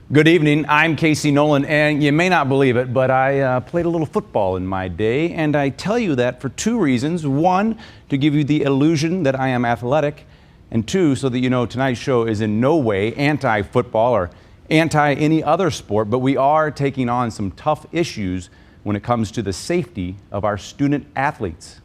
Good evening. I'm Casey Nolan, and you may not believe it, but I played a little football in my day, and I tell you that for two reasons. One, to give you the illusion that I am athletic, and two, so that you know tonight's show is in no way anti-football or anti any other sport, but we are taking on some tough issues when it comes to the safety of our student athletes.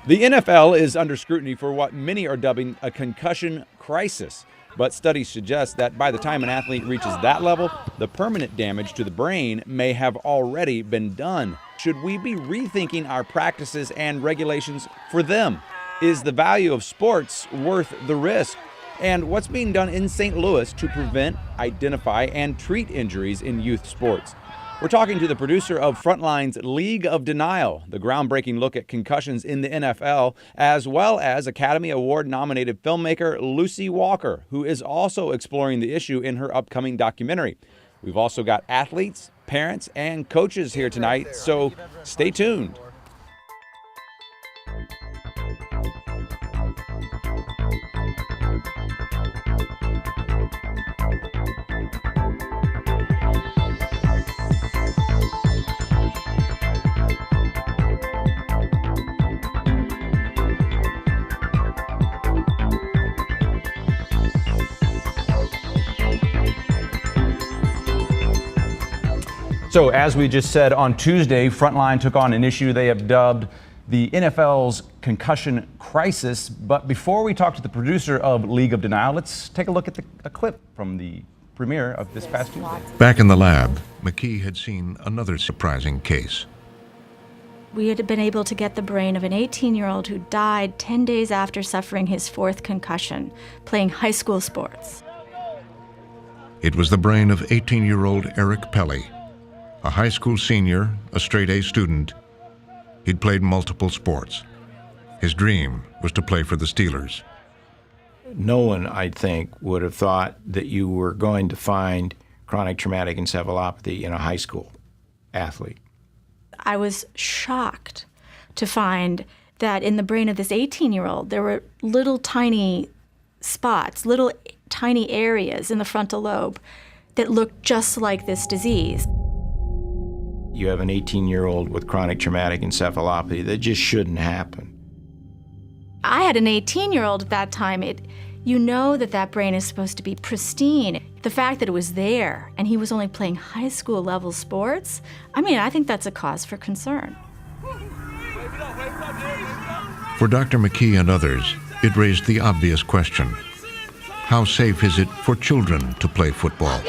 The NFL is under scrutiny for what many are dubbing a concussion crisis. But studies suggest that by the time an athlete reaches that level, the permanent damage to the brain may have already been done. Should we be rethinking our practices and regulations for them? Is the value of sports worth the risk? And what's being done in St. Louis to prevent, identify, and treat injuries in youth sports? We're talking to the producer of Frontline's League of Denial, the groundbreaking look at concussions in the NFL, as well as Academy Award-nominated filmmaker Lucy Walker, who is also exploring the issue in her upcoming documentary. We've also got athletes, parents, and coaches here tonight, so stay tuned. So as we just said, on Tuesday, Frontline took on an issue they have dubbed the NFL's concussion crisis. But before we talk to the producer of League of Denial, let's take a look at a clip from the premiere of this past Tuesday. Back in the lab, McKee had seen another surprising case. We had been able to get the brain of an 18-year-old who died 10 days after suffering his fourth concussion, playing high school sports. It was the brain of 18-year-old Eric Pelly, a high school senior, a straight-A student. He'd played multiple sports. His dream was to play for the Steelers. No one, I think, would have thought that you were going to find chronic traumatic encephalopathy in a high school athlete. I was shocked to find that in the brain of this 18-year-old, there were little tiny spots, little tiny areas in the frontal lobe that looked just like this disease. You have an 18-year-old with chronic traumatic encephalopathy. That just shouldn't happen. I had an 18-year-old at that time. You know that brain is supposed to be pristine. The fact that it was there and he was only playing high school level sports, I think that's a cause for concern. For Dr. McKee and others, it raised the obvious question: how safe is it for children to play football?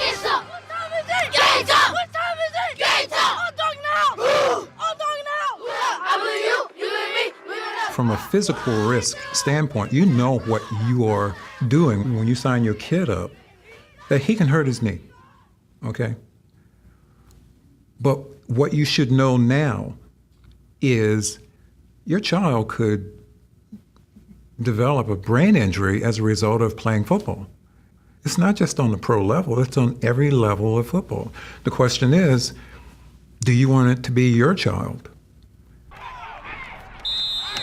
From a physical risk standpoint, you know what you are doing when you sign your kid up, that he can hurt his knee, okay? But what you should know now is your child could develop a brain injury as a result of playing football. It's not just on the pro level, it's on every level of football. The question is, do you want it to be your child?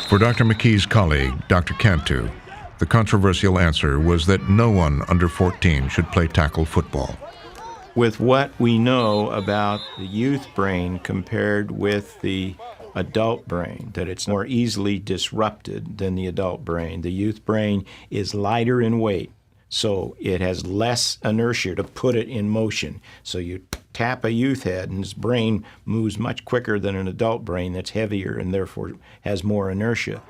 For Dr. McKee's colleague, Dr. Cantu, the controversial answer was that no one under 14 should play tackle football. With what we know about the youth brain compared with the adult brain, that it's more easily disrupted than the adult brain. The youth brain is lighter in weight, so it has less inertia to put it in motion. So you tap a youth head and his brain moves much quicker than an adult brain that's heavier and therefore has more inertia.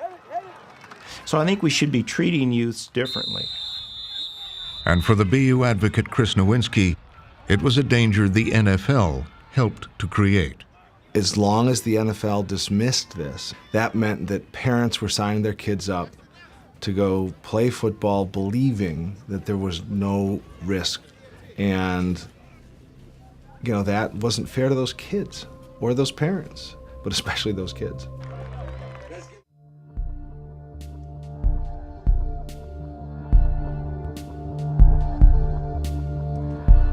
So I think we should be treating youths differently. And for the BU advocate Chris Nowinski, it was a danger the NFL helped to create. As long as the NFL dismissed this, that meant that parents were signing their kids up to go play football believing that there was no risk. And that wasn't fair to those kids or those parents, but especially those kids.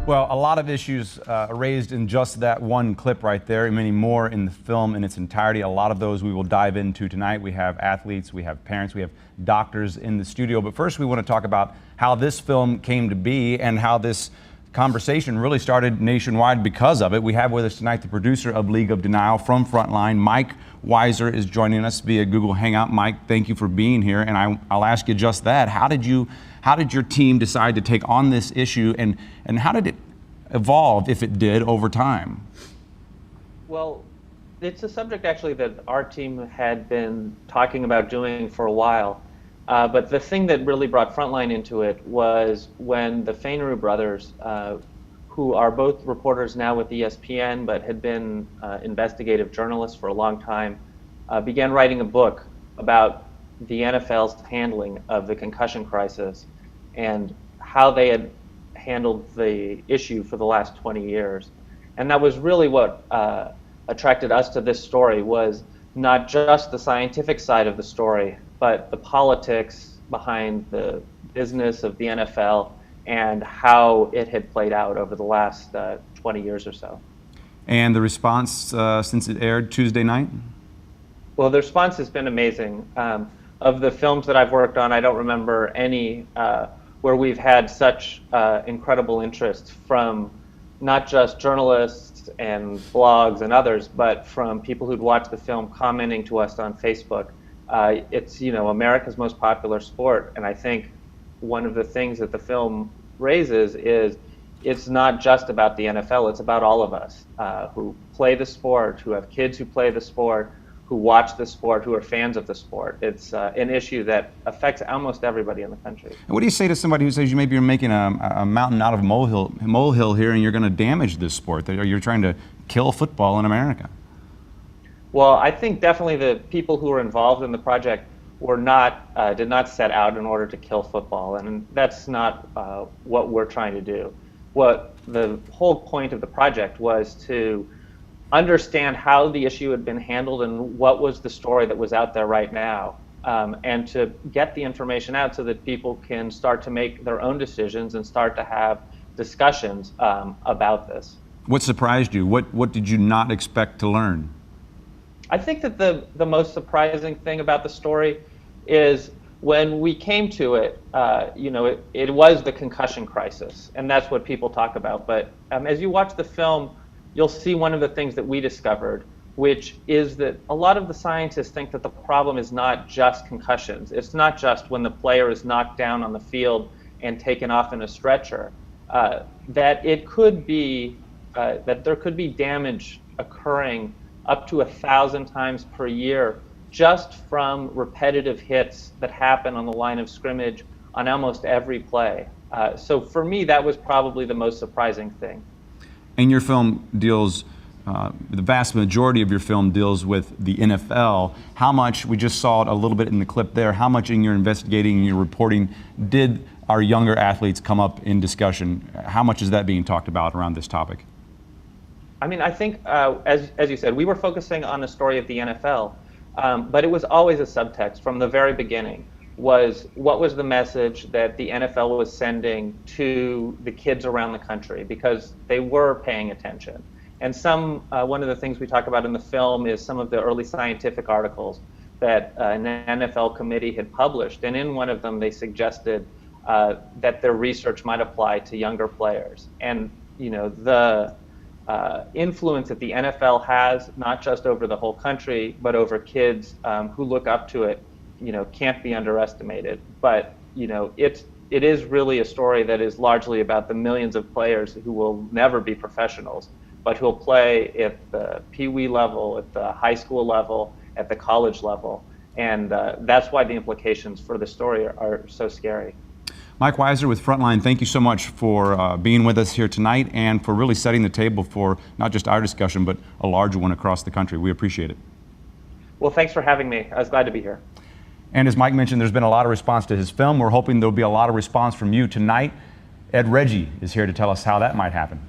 Well, a lot of issues raised in just that one clip right there, and many more in the film in its entirety. A lot of those we will dive into tonight. We have athletes, we have parents, we have doctors in the studio. But first, we want to talk about how this film came to be and how this conversation really started nationwide because of it. We have with us tonight the producer of League of Denial from Frontline. Mike Weiser is joining us via Google Hangout. Mike, thank you for being here, and I'll ask you just that. How did your team decide to take on this issue, and how did it evolve, if it did, over time? Well, it's a subject actually that our team had been talking about doing for a while. But the thing that really brought Frontline into it was when the Fainaru brothers, who are both reporters now with ESPN but had been investigative journalists for a long time, began writing a book about the NFL's handling of the concussion crisis and how they had handled the issue for the last 20 years. And that was really what attracted us to this story, was not just the scientific side of the story, but the politics behind the business of the NFL and how it had played out over the last 20 years or so. And the response since it aired Tuesday night? Well, the response has been amazing. Of the films that I've worked on, I don't remember any where we've had such incredible interest from not just journalists and blogs and others, but from people who'd watched the film commenting to us on Facebook. It's, America's most popular sport, and I think one of the things that the film raises is it's not just about the NFL, it's about all of us who play the sport, who have kids who play the sport, who watch the sport, who are fans of the sport. It's an issue that affects almost everybody in the country. And what do you say to somebody who says maybe you're making a mountain out of a molehill here and you're going to damage this sport, that you're trying to kill football in America? Well, I think definitely the people who were involved in the project were did not set out in order to kill football, and that's not what we're trying to do. What the whole point of the project was to understand how the issue had been handled and what was the story that was out there right now, and to get the information out so that people can start to make their own decisions and start to have discussions about this. What surprised you? What did you not expect to learn? I think that the most surprising thing about the story is when we came to it, it was the concussion crisis, and that's what people talk about. But as you watch the film, you'll see one of the things that we discovered, which is that a lot of the scientists think that the problem is not just concussions. It's not just when the player is knocked down on the field and taken off in a stretcher. That it could be that there could be damage occurring up to 1,000 times per year just from repetitive hits that happen on the line of scrimmage on almost every play. So for me, that was probably the most surprising thing. And your film deals, the vast majority of your film deals with the NFL. How much, we just saw it a little bit in the clip there, how much in your investigating and your reporting did our younger athletes come up in discussion? How much is that being talked about around this topic? I mean, I think, as you said, we were focusing on the story of the NFL, but it was always a subtext from the very beginning. Was what was the message that the NFL was sending to the kids around the country, because they were paying attention. And one of the things we talk about in the film is some of the early scientific articles that an NFL committee had published, and in one of them they suggested that their research might apply to younger players. And the influence that the NFL has, not just over the whole country, but over kids who look up to it, can't be underestimated. But it is really a story that is largely about the millions of players who will never be professionals, but who will play at the Pee-wee level, at the high school level, at the college level. And that's why the implications for the story are so scary. Mike Weiser with Frontline, thank you so much for being with us here tonight and for really setting the table for not just our discussion, but a larger one across the country. We appreciate it. Well, thanks for having me. I was glad to be here. And as Mike mentioned, there's been a lot of response to his film. We're hoping there'll be a lot of response from you tonight. Ed Reggie is here to tell us how that might happen.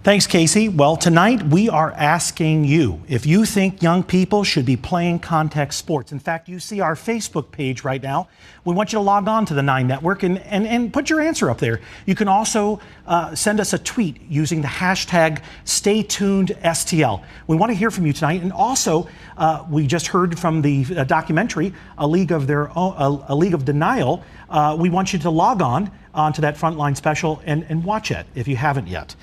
Thanks, Casey. Well, tonight we are asking you if you think young people should be playing contact sports. In fact, you see our Facebook page right now. We want you to log on to the 9 Network and put your answer up there. You can also send us a tweet using the hashtag StayTunedSTL. We want to hear from you tonight. And also, we just heard from the documentary, A League of Denial. We want you to log on to that Frontline special and watch it if you haven't yet.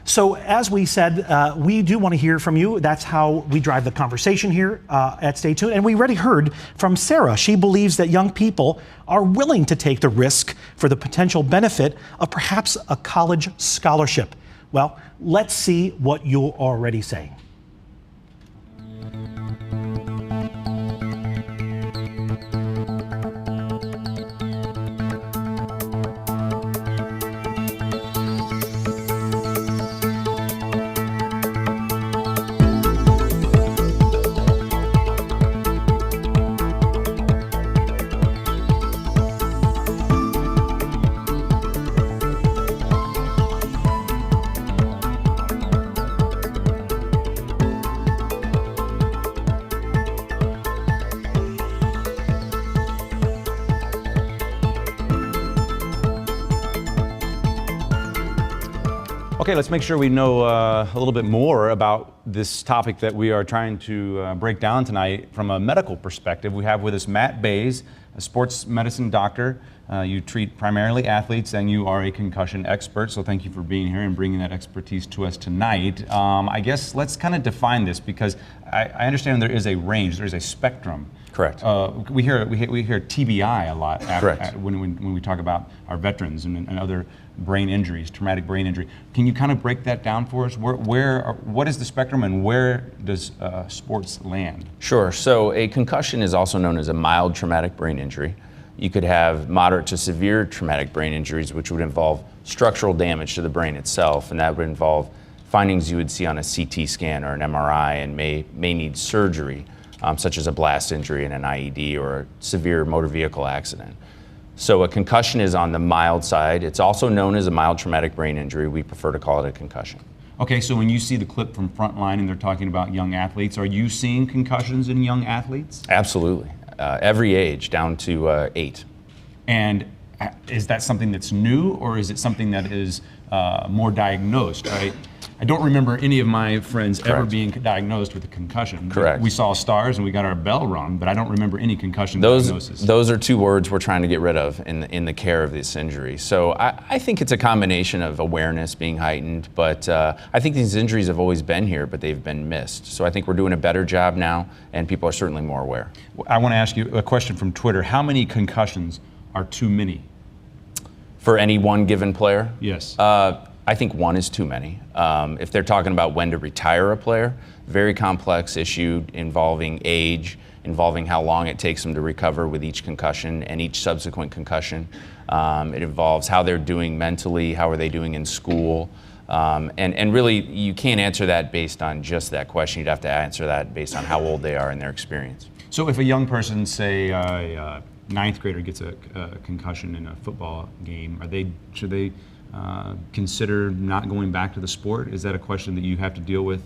So as we said, we do want to hear from you. That's how we drive the conversation here at Stay Tuned. And we already heard from Sarah. She believes that young people are willing to take the risk for the potential benefit of perhaps a college scholarship. Well, let's see what you're already saying. Okay, let's make sure we know a little bit more about this topic that we are trying to break down tonight from a medical perspective. We have with us Matt Bays, a sports medicine doctor. You treat primarily athletes and you are a concussion expert, so thank you for being here and bringing that expertise to us tonight. I guess let's kind of define this because I understand there is a range, there is a spectrum. Correct. We hear TBI a lot Correct. when we talk about our veterans and other brain injuries, traumatic brain injury. Can you kind of break that down for us? What is the spectrum and where does sports land? Sure. So a concussion is also known as a mild traumatic brain injury. You could have moderate to severe traumatic brain injuries, which would involve structural damage to the brain itself, and that would involve findings you would see on a CT scan or an MRI and may need surgery, such as a blast injury and an IED or a severe motor vehicle accident. So a concussion is on the mild side. It's also known as a mild traumatic brain injury. We prefer to call it a concussion. Okay, so when you see the clip from Frontline and they're talking about young athletes, are you seeing concussions in young athletes? Absolutely. Every age, down to 8. And is that something that's new or is it something that is more diagnosed, right? I don't remember any of my friends Correct. ever being diagnosed with a concussion. Correct. We saw stars and we got our bell rung, but I don't remember any concussion diagnosis. Those are 2 words we're trying to get rid of in the care of this injury. So I think it's a combination of awareness being heightened, but I think these injuries have always been here, but they've been missed. So I think we're doing a better job now, and people are certainly more aware. I want to ask you a question from Twitter. How many concussions are too many? For any one given player? Yes. I think 1 is too many. If they're talking about when to retire a player, very complex issue involving age, involving how long it takes them to recover with each concussion and each subsequent concussion. It involves how they're doing mentally, how are they doing in school. And really, you can't answer that based on just that question. You'd have to answer that based on how old they are and their experience. So if a young person, say a 9th grader gets a concussion in a football game, should they consider not going back to the sport? Is that a question that you have to deal with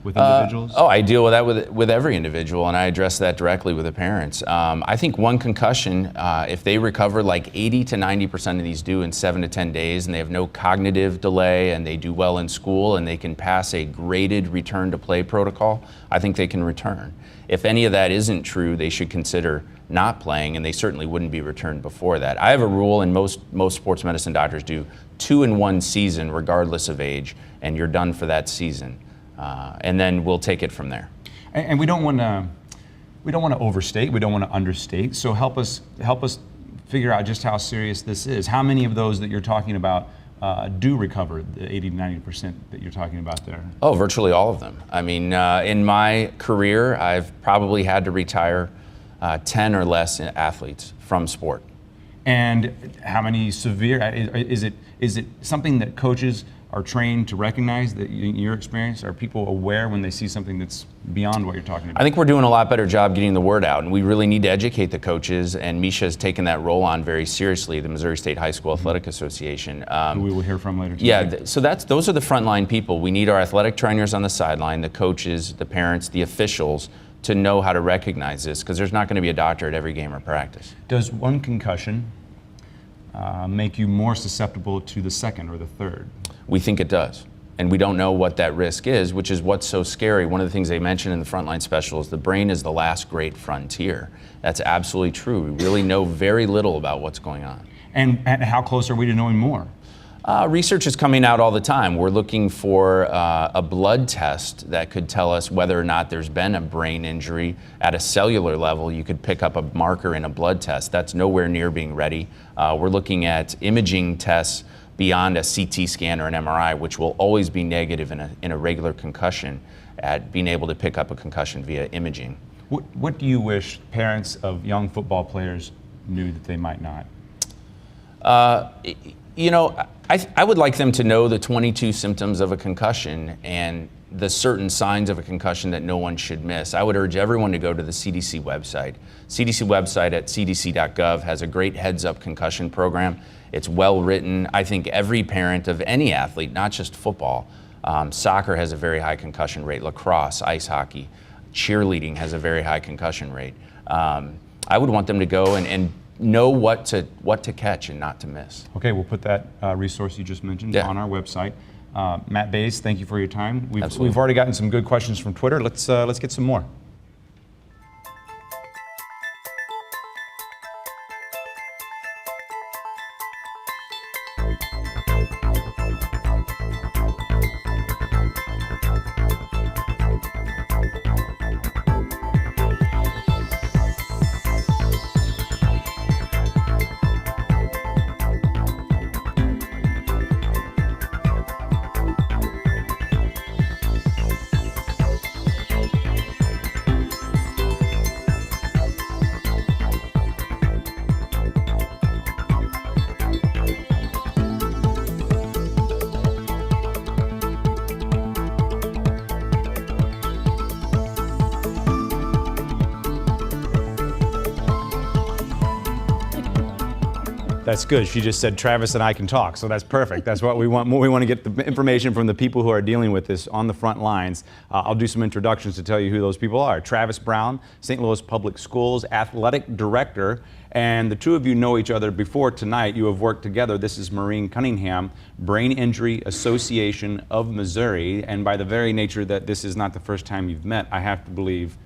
individuals? I deal with that with every individual, and I address that directly with the parents. I think one concussion, if they recover like 80 to 90% of these do in 7 to 10 days, and they have no cognitive delay, and they do well in school, and they can pass a graded return to play protocol, I think they can return. If any of that isn't true, they should consider not playing, and they certainly wouldn't be returned before that. I have a rule, and most sports medicine doctors do 2 in 1 season, regardless of age, and you're done for that season. And then we'll take it from there. And we don't want to overstate. We don't want to understate. So help us figure out just how serious this is. How many of those that you're talking about do recover, the 80 to 90% that you're talking about there? Oh, virtually all of them. I mean, in my career, I've probably had to retire 10 or less athletes from sport. And how many severe? Is it something that coaches are trained to recognize that, in your experience? Are people aware when they see something that's beyond what you're talking about? I think we're doing a lot better job getting the word out, and we really need to educate the coaches, and Misha has taken that role on very seriously, the Missouri State High School Athletic Association. Who we will hear from later today. Yeah, so those are the frontline people. We need our athletic trainers on the sideline, the coaches, the parents, the officials, to know how to recognize this, because there's not going to be a doctor at every game or practice. Does one concussion make you more susceptible to the second or the third? We think it does. And we don't know what that risk is, which is what's so scary. One of the things they mentioned in the Frontline Special is the brain is the last great frontier. That's absolutely true. We really know very little about what's going on. And how close are we to knowing more? Research is coming out all the time. We're looking for a blood test that could tell us whether or not there's been a brain injury at a cellular level. You could pick up a marker in a blood test. That's nowhere near being ready. We're looking at imaging tests beyond a CT scan or an MRI, which will always be negative in a regular concussion, at being able to pick up a concussion via imaging. What do you wish parents of young football players knew that they might not? You know, I would like them to know the 22 symptoms of a concussion and the certain signs of a concussion that no one should miss. I would urge everyone to go to the CDC website. CDC website at cdc.gov has a great heads-up concussion program. It's well written. I think every parent of any athlete, not just football, soccer has a very high concussion rate, lacrosse, ice hockey, cheerleading has a very high concussion rate. I would want them to go and know what to catch and not to miss. Okay, we'll put that resource you just mentioned on our website. Matt Bays, thank you for your time. We've already gotten some good questions from Twitter. Let's get some more. That's good. She just said Travis and I can talk, so that's perfect. That's what we want. We want to get the information from the people who are dealing with this on the front lines. I'll do some introductions to tell you who those people are. Travis Brown, St. Louis Public Schools Athletic Director, and the two of you know each other before tonight. You have worked together. This is Maureen Cunningham, Brain Injury Association of Missouri, and by the very nature that this is not the first time you've met, I have to believe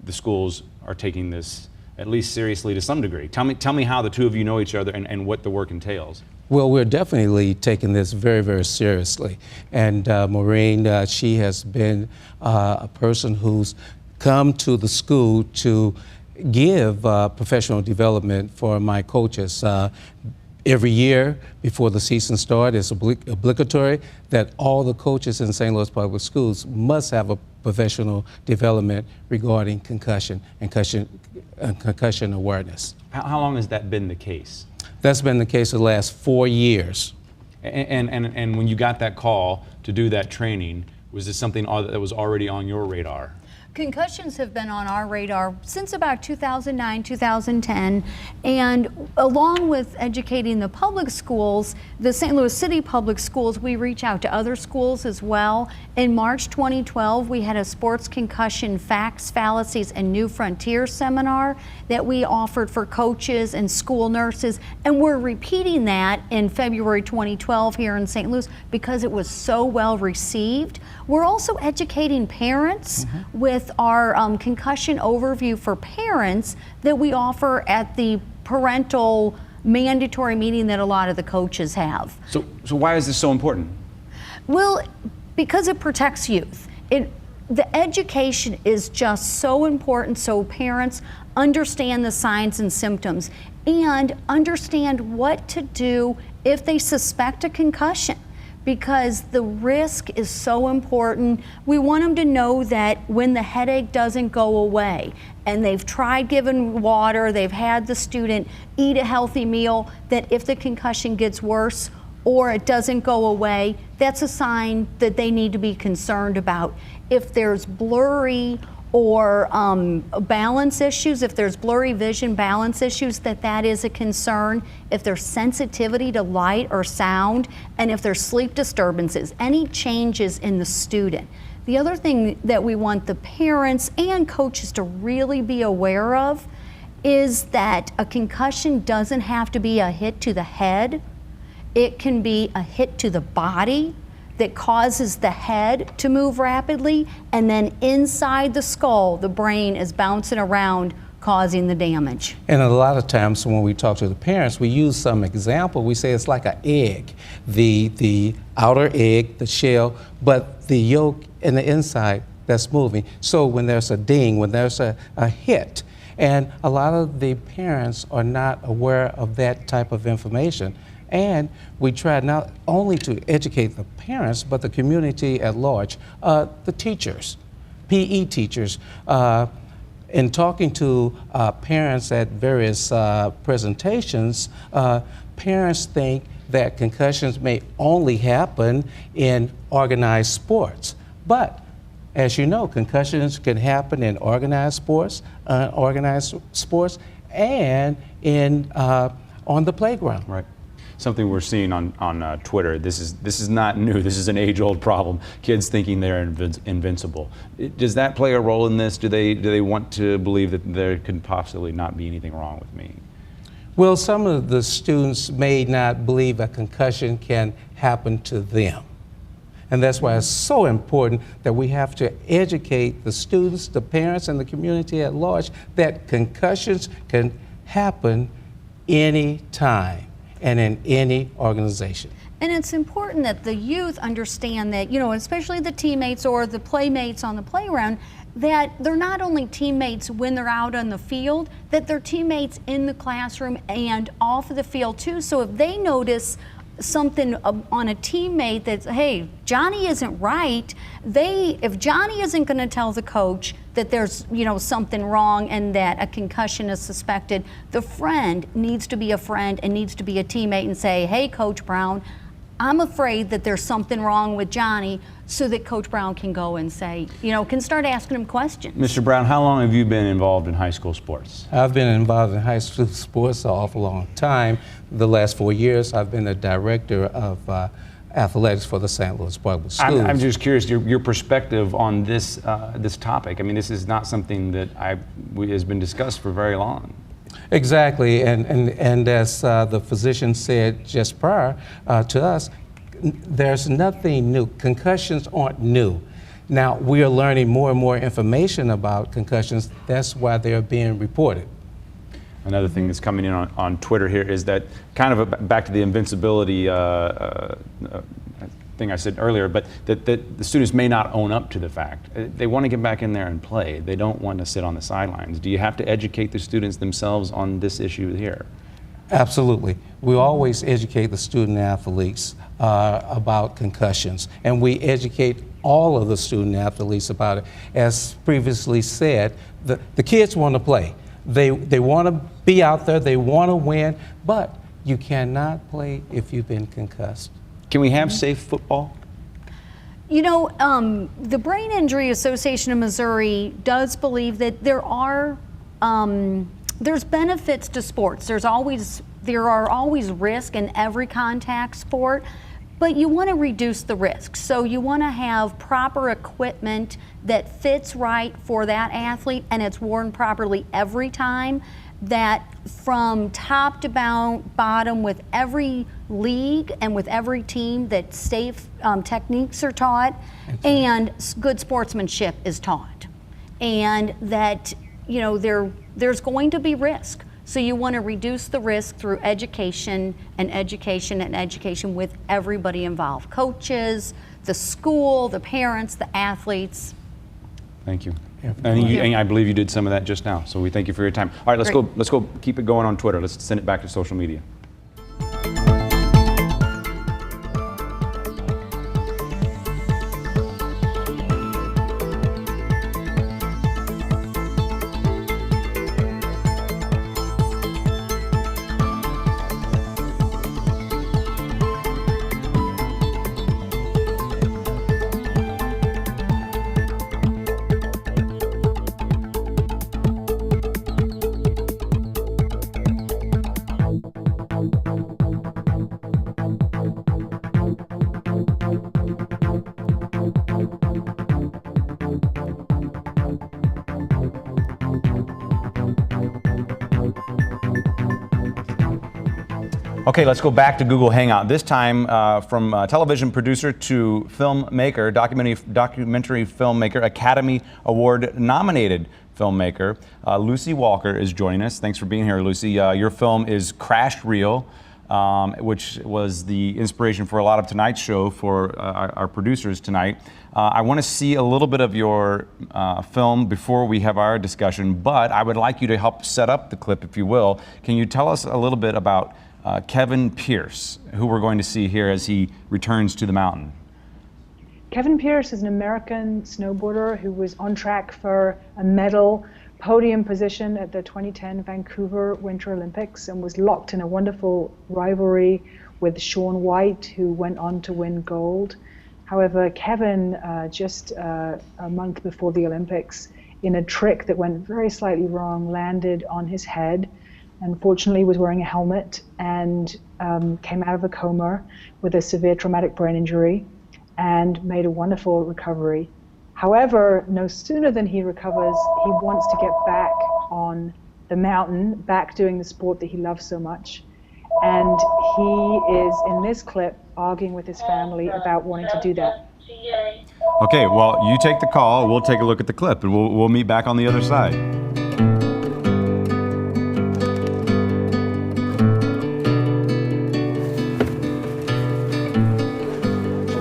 the schools are taking this at least seriously to some degree. Tell me how the two of you know each other and what the work entails. Well, we're definitely taking this very, very seriously. And Maureen, she has been a person who's come to the school to give professional development for my coaches. Every year before the season starts, it's obligatory that all the coaches in St. Louis Public Schools must have a professional development regarding concussion and concussion awareness. How long has that been the case? That's been the case for the last 4 years. And when you got that call to do that training, was this something that was already on your radar? Concussions have been on our radar since about 2009, 2010, and along with educating the public schools, the St. Louis City Public Schools, we reach out to other schools as well. In March 2012, we had a sports concussion facts, fallacies, and new frontier seminar that we offered for coaches and school nurses, and we're repeating that in February 2012 here in St. Louis because it was so well received. We're also educating parents with our concussion overview for parents that we offer at the parental mandatory meeting that a lot of the coaches have. So why is this so important? Well, because it protects youth. The education is just so important so parents understand the signs and symptoms and understand what to do if they suspect a concussion, because the risk is so important. We want them to know that when the headache doesn't go away and they've tried giving water, they've had the student eat a healthy meal, that if the concussion gets worse, or it doesn't go away, that's a sign that they need to be concerned about. If there's blurry or balance issues, if there's blurry vision, balance issues, that is a concern. If there's sensitivity to light or sound, and if there's sleep disturbances, any changes in the student. The other thing that we want the parents and coaches to really be aware of is that a concussion doesn't have to be a hit to the head. It can be a hit to the body that causes the head to move rapidly, and then inside the skull, the brain is bouncing around, causing the damage. And a lot of times when we talk to the parents, we use some example. We say it's like an egg, the outer egg, the shell, but the yolk and the inside that's moving. So when there's a ding, when there's a hit, and a lot of the parents are not aware of that type of information. And we try not only to educate the parents, but the community at large, the teachers, PE teachers. In talking to parents at various presentations, parents think that concussions may only happen in organized sports. But as you know, concussions can happen in organized sports, unorganized sports, and in on the playground. Right. Something we're seeing on Twitter. This is not new. This is an age-old problem. Kids thinking they're invincible. Does that play a role in this? Do they want to believe that there could possibly not be anything wrong with me? Well, some of the students may not believe a concussion can happen to them. And that's why it's so important that we have to educate the students, the parents, and the community at large that concussions can happen any time and in any organization. And it's important that the youth understand that, especially the teammates or the playmates on the playground, that they're not only teammates when they're out on the field, that they're teammates in the classroom and off of the field too. So if they notice something on a teammate that's, hey, Johnny isn't right, if Johnny isn't going to tell the coach that there's something wrong and that a concussion is suspected, the friend needs to be a friend and needs to be a teammate and say, hey, Coach Brown, I'm afraid that there's something wrong with Johnny, so that Coach Brown can go and say, can start asking him questions. Mr. Brown, how long have you been involved in high school sports? I've been involved in high school sports an awful long time. The last 4 years, I've been the director of athletics for the St. Louis Public Schools. I'm just curious your perspective on this topic. I mean, this is not something that has been discussed for very long. Exactly, and as the physician said just prior to us, there's nothing new. Concussions aren't new. Now, we are learning more and more information about concussions. That's why they're being reported. Another thing that's coming in on Twitter here is that kind of back to the invincibility thing I said earlier, but that the students may not own up to the fact. They want to get back in there and play. They don't want to sit on the sidelines. Do you have to educate the students themselves on this issue here? Absolutely. We always educate the student athletes about concussions, and we educate all of the student athletes about it. As previously said, the kids want to play. They want to be out there, they want to win, but you cannot play if you've been concussed. Can we have safe football? The Brain Injury Association of Missouri does believe that there's benefits to sports. There are always risks in every contact sport, but you want to reduce the risk. So you want to have proper equipment that fits right for that athlete and it's worn properly every time, that from top to bottom with every league and with every team that safe techniques are taught and good sportsmanship is taught. And that, there's going to be risk. So you want to reduce the risk through education and education and education with everybody involved. Coaches, the school, the parents, the athletes. Thank you. And I believe you did some of that just now, so we thank you for your time. All right, let's go keep it going on Twitter. Let's send it back to social media. Okay, let's go back to Google Hangout. This time from television producer to filmmaker, documentary filmmaker, Academy Award nominated filmmaker. Lucy Walker is joining us. Thanks for being here, Lucy. Your film is Crash Reel, which was the inspiration for a lot of tonight's show for our producers tonight. I want to see a little bit of your film before we have our discussion, but I would like you to help set up the clip, if you will. Can you tell us a little bit about Kevin Pierce, who we're going to see here as he returns to the mountain? Kevin Pierce is an American snowboarder who was on track for a medal podium position at the 2010 Vancouver Winter Olympics and was locked in a wonderful rivalry with Shaun White, who went on to win gold. However, Kevin, just a month before the Olympics, in a trick that went very slightly wrong, landed on his head. Unfortunately, was wearing a helmet and came out of a coma with a severe traumatic brain injury and made a wonderful recovery. However, no sooner than he recovers, he wants to get back on the mountain, back doing the sport that he loves so much. And he is, in this clip, arguing with his family about wanting to do that. Okay, well, you take the call, we'll take a look at the clip, and we'll meet back on the other side.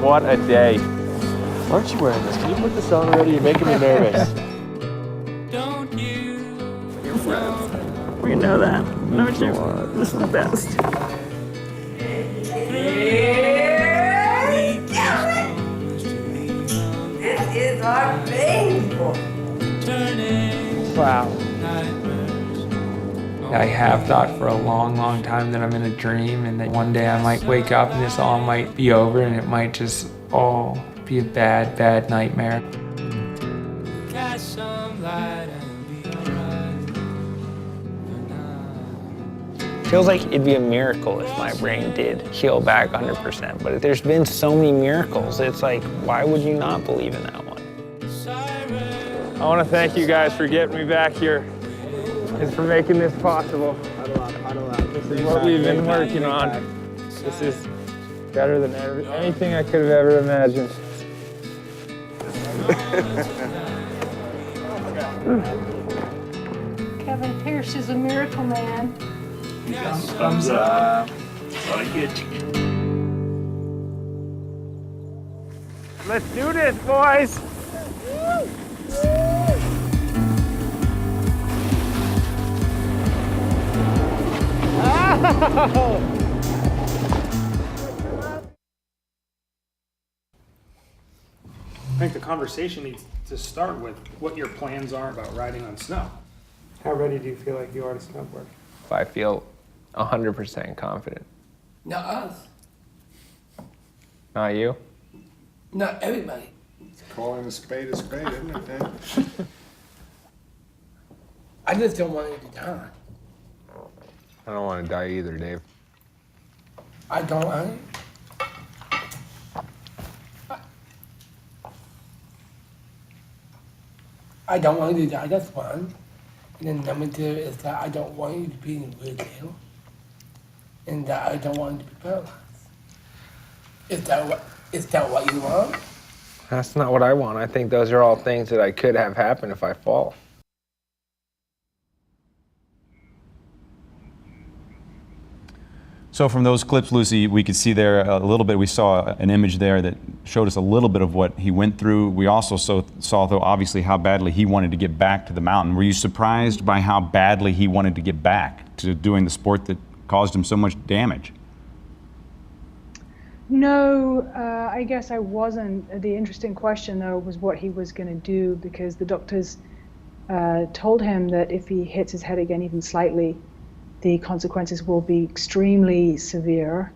What a day. Why aren't you wearing this? Can you put this on already? You're making me nervous. Your friends. We know that. Don't you? This is the best. This is our baseball. Wow. I have thought for a long, long time that I'm in a dream and that one day I might wake up and this all might be over and it might just all be a bad, bad nightmare. Feels like it'd be a miracle if my brain did heal back 100%, but there's been so many miracles, it's like, why would you not believe in that one? I want to thank you guys for getting me back here and for making this possible. This is what we've been working on. This is better than anything I could have ever imagined. Kevin Pierce is a miracle man. Thumbs up. What a good. Let's do this, boys. I think the conversation needs to start with what your plans are about riding on snow. How ready do you feel like you are to snowboard? I feel 100% confident. Not us. Not you? Not everybody. Calling a spade, isn't it, Dan? I just don't want it to die. I don't want to die either, Dave. I don't want it. I don't want you to die, that's one. And then number two is that I don't want you to be in a wheelchair. And that I don't want you to be paralyzed. Is that what you want? That's not what I want. I think those are all things that I could have happen if I fall. So from those clips, Lucy, we could see there a little bit, we saw an image there that showed us a little bit of what he went through. We also saw, though, obviously how badly he wanted to get back to the mountain. Were you surprised by how badly he wanted to get back to doing the sport that caused him so much damage? No, I guess I wasn't. The interesting question, though, was what he was going to do, because the doctors told him that if he hits his head again even slightly, the consequences will be extremely severe.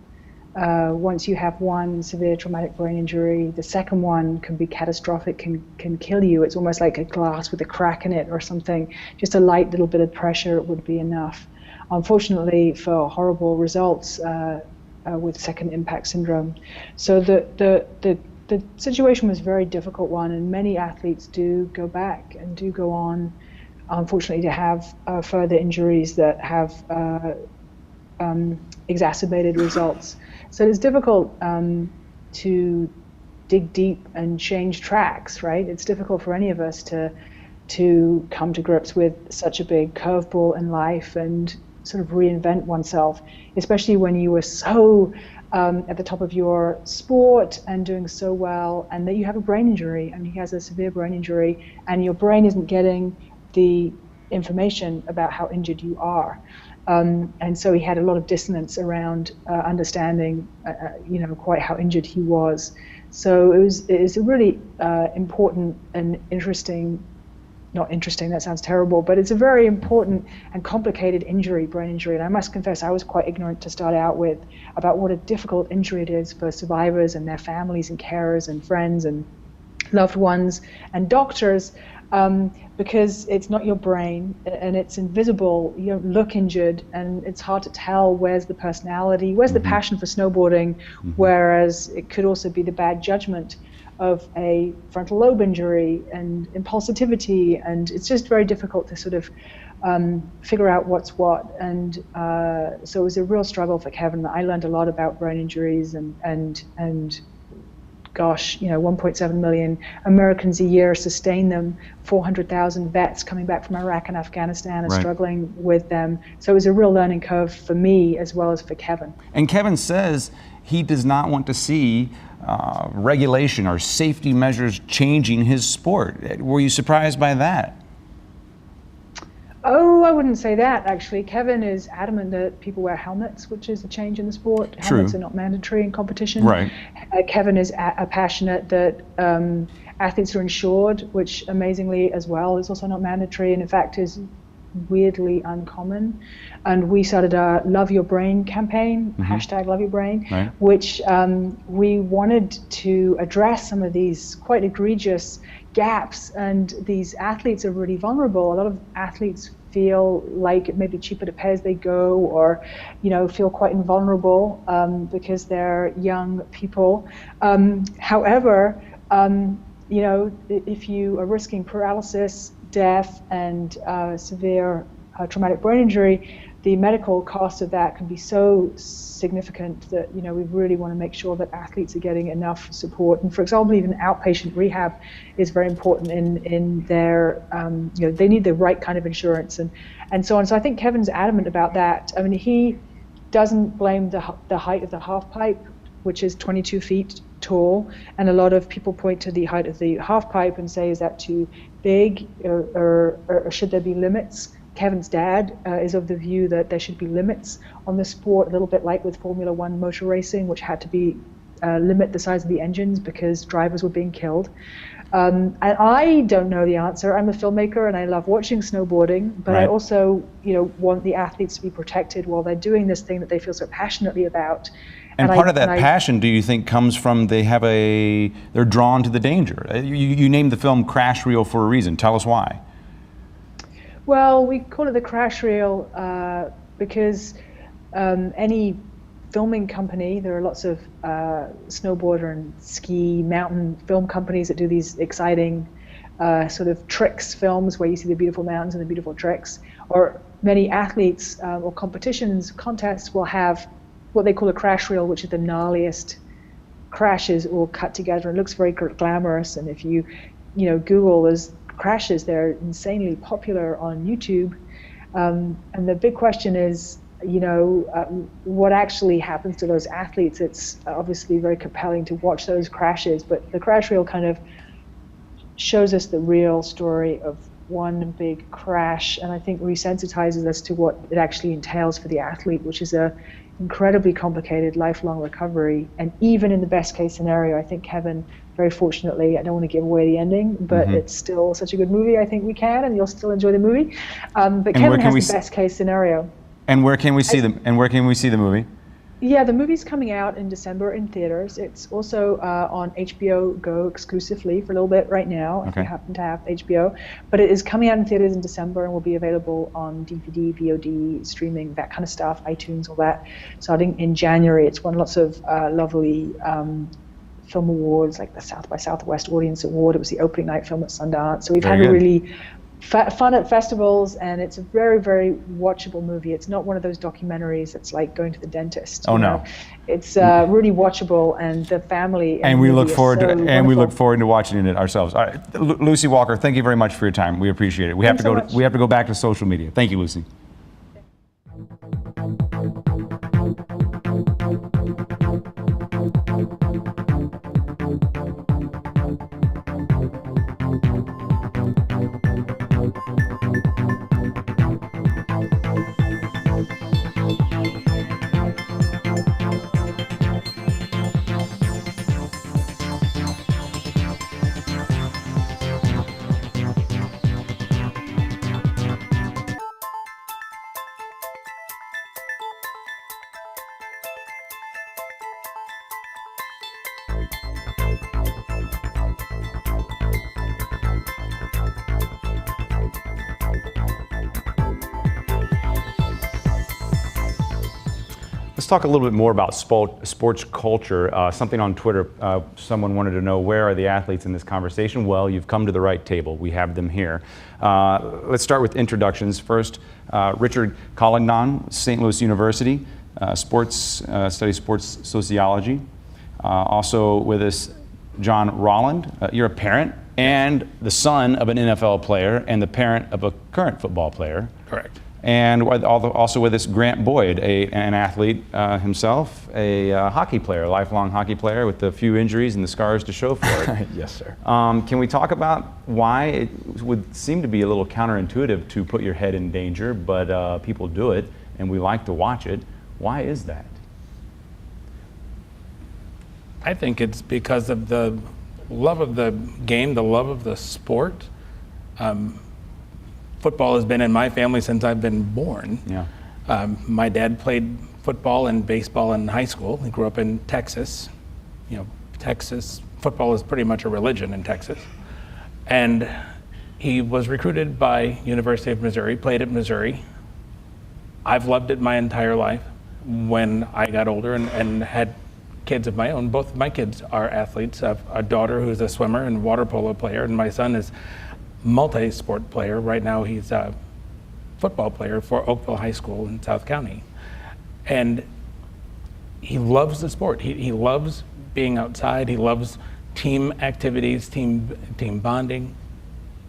Once you have one severe traumatic brain injury, the second one can be catastrophic, can kill you. It's almost like a glass with a crack in it or something. Just a light little bit of pressure would be enough. Unfortunately, for horrible results with second impact syndrome. So the situation was a very difficult one, and many athletes do go back and do go on, unfortunately, to have further injuries that have exacerbated results. So it's difficult to dig deep and change tracks, right? It's difficult for any of us to come to grips with such a big curveball in life and sort of reinvent oneself, especially when you were so at the top of your sport and doing so well, and that you have a brain injury. I mean, he has a severe brain injury, and your brain isn't getting the information about how injured you are. And so he had a lot of dissonance around understanding, quite how injured he was. So it was a really important and interesting, not interesting, that sounds terrible, but it's a very important and complicated injury, brain injury. And I must confess, I was quite ignorant to start out with about what a difficult injury it is for survivors and their families and carers and friends and loved ones and doctors, because it's not your brain and it's invisible. You don't look injured, and it's hard to tell where's the personality, where's the passion for snowboarding, whereas it could also be the bad judgment of a frontal lobe injury and impulsivity, and it's just very difficult to sort of figure out what's what. And so it was a real struggle for Kevin. I learned a lot about brain injuries and gosh, 1.7 million Americans a year sustain them, 400,000 vets coming back from Iraq and Afghanistan and struggling with them. So it was a real learning curve for me as well as for Kevin. And Kevin says he does not want to see regulation or safety measures changing his sport. Were you surprised by that? Oh, I wouldn't say that, actually. Kevin is adamant that people wear helmets, which is a change in the sport. Helmets are not mandatory in competition. Right. Kevin is passionate that athletes are insured, which amazingly as well is also not mandatory, and in fact is weirdly uncommon. And we started a Love Your Brain campaign, hashtag Love Your Brain, which we wanted to address some of these quite egregious gaps, and these athletes are really vulnerable. A lot of athletes feel like it may be cheaper to pay as they go, or feel quite invulnerable because they're young people. However, if you are risking paralysis, death, and severe traumatic brain injury, the medical cost of that can be so significant that we really want to make sure that athletes are getting enough support. And for example, even outpatient rehab is very important in their they need the right kind of insurance and so on. So I think Kevin's adamant about that. I mean, he doesn't blame the height of the half pipe, which is 22 feet tall, and a lot of people point to the height of the half pipe and say, is that too big, or should there be limits? Kevin's dad is of the view that there should be limits on the sport, a little bit like with Formula One motor racing, which had to be limit the size of the engines because drivers were being killed. And I don't know the answer. I'm a filmmaker and I love watching snowboarding, but I also, want the athletes to be protected while they're doing this thing that they feel so passionately about. And part of that passion, do you think, comes from they're drawn to the danger? You named the film Crash Reel for a reason. Tell us why. Well, we call it the crash reel because any filming company, there are lots of snowboarder and ski mountain film companies that do these exciting sort of tricks films where you see the beautiful mountains and the beautiful tricks. Or many athletes or contests will have what they call a crash reel, which is the gnarliest crashes all cut together. It looks very glamorous, and if you Google those crashes, they're insanely popular on YouTube, and the big question is what actually happens to those athletes. It's obviously very compelling to watch those crashes, but the crash reel kind of shows us the real story of one big crash, and I think resensitizes us to what it actually entails for the athlete, which is a incredibly complicated lifelong recovery. And even in the best case scenario, I think Kevin, very fortunately, I don't want to give away the ending, but it's still such a good movie, I think we can, and you'll still enjoy the movie. But Kevin has the best case scenario. And where can we see the movie? Yeah, the movie's coming out in December in theaters. It's also on HBO Go exclusively for a little bit right now, if you happen to have HBO. But it is coming out in theaters in December and will be available on DVD, VOD, streaming, that kind of stuff, iTunes, all that, starting in January. It's won lots of lovely film awards, like the South by Southwest Audience Award. It was the opening night film at Sundance. So we've had a really fun at festivals, and it's a very, very watchable movie. It's not one of those documentaries that's like going to the dentist. Oh, no. It's really watchable, and the family. And we look movie is forward so to we wonderful. look forward to watching it ourselves. All right, Lucy Walker, thank you very much for your time. We appreciate it. We have Thanks to so go. much. We have to go back to social media. Thank you, Lucy. Let's talk a little bit more about sports culture. Something on Twitter, someone wanted to know, where are the athletes in this conversation? Well, you've come to the right table. We have them here. Let's start with introductions. First, Richard Collignon, St. Louis University, studies sports sociology. Also with us, John Rolland. You're a parent and the son of an NFL player and the parent of a current football player. Correct. And also with us, Grant Boyd, an athlete himself, a hockey player, a lifelong hockey player with a few injuries and the scars to show for it. Yes, sir. Can we talk about why it would seem to be a little counterintuitive to put your head in danger, but people do it and we like to watch it? Why is that? I think it's because of the love of the game, the love of the sport. Football has been in my family since I've been born. Yeah. My dad played football and baseball in high school. He grew up in Texas. You know, Texas, football is pretty much a religion in Texas. And he was recruited by University of Missouri, played at Missouri. I've loved it my entire life. When I got older and had kids of my own, both of my kids are athletes. I have a daughter who's a swimmer and water polo player, and my son is multi-sport player. Right now he's a football player for Oakville High School in South County. And he loves the sport. He loves being outside. He loves team activities, team bonding.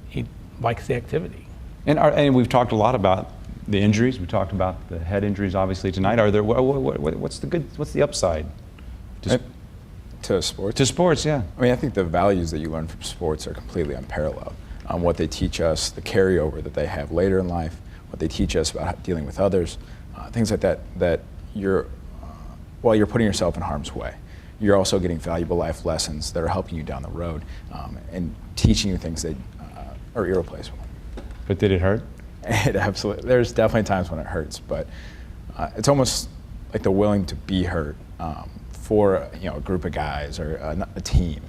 He likes the activity. And we've talked a lot about the injuries. We talked about the head injuries obviously tonight. Are there what's the upside to sports? To sports, yeah. I mean, I think the values that you learn from sports are completely unparalleled. What they teach us, the carryover that they have later in life, what they teach us about dealing with others, things like that you're, while you're putting yourself in harm's way, you're also getting valuable life lessons that are helping you down the road and teaching you things that are irreplaceable. But did it hurt? It absolutely, there's definitely times when it hurts, but it's almost like the willing to be hurt for a group of guys or a team.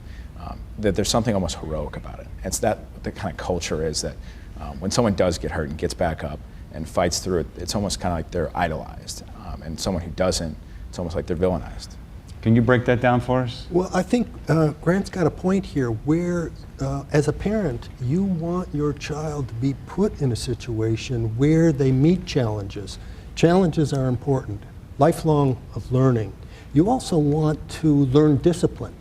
That there's something almost heroic about it. It's that the kind of culture is that when someone does get hurt and gets back up and fights through it, it's almost kind of like they're idolized. And someone who doesn't, it's almost like they're villainized. Can you break that down for us? Well, I think Grant's got a point here where, as a parent, you want your child to be put in a situation where they meet challenges. Challenges are important, lifelong of learning. You also want to learn discipline.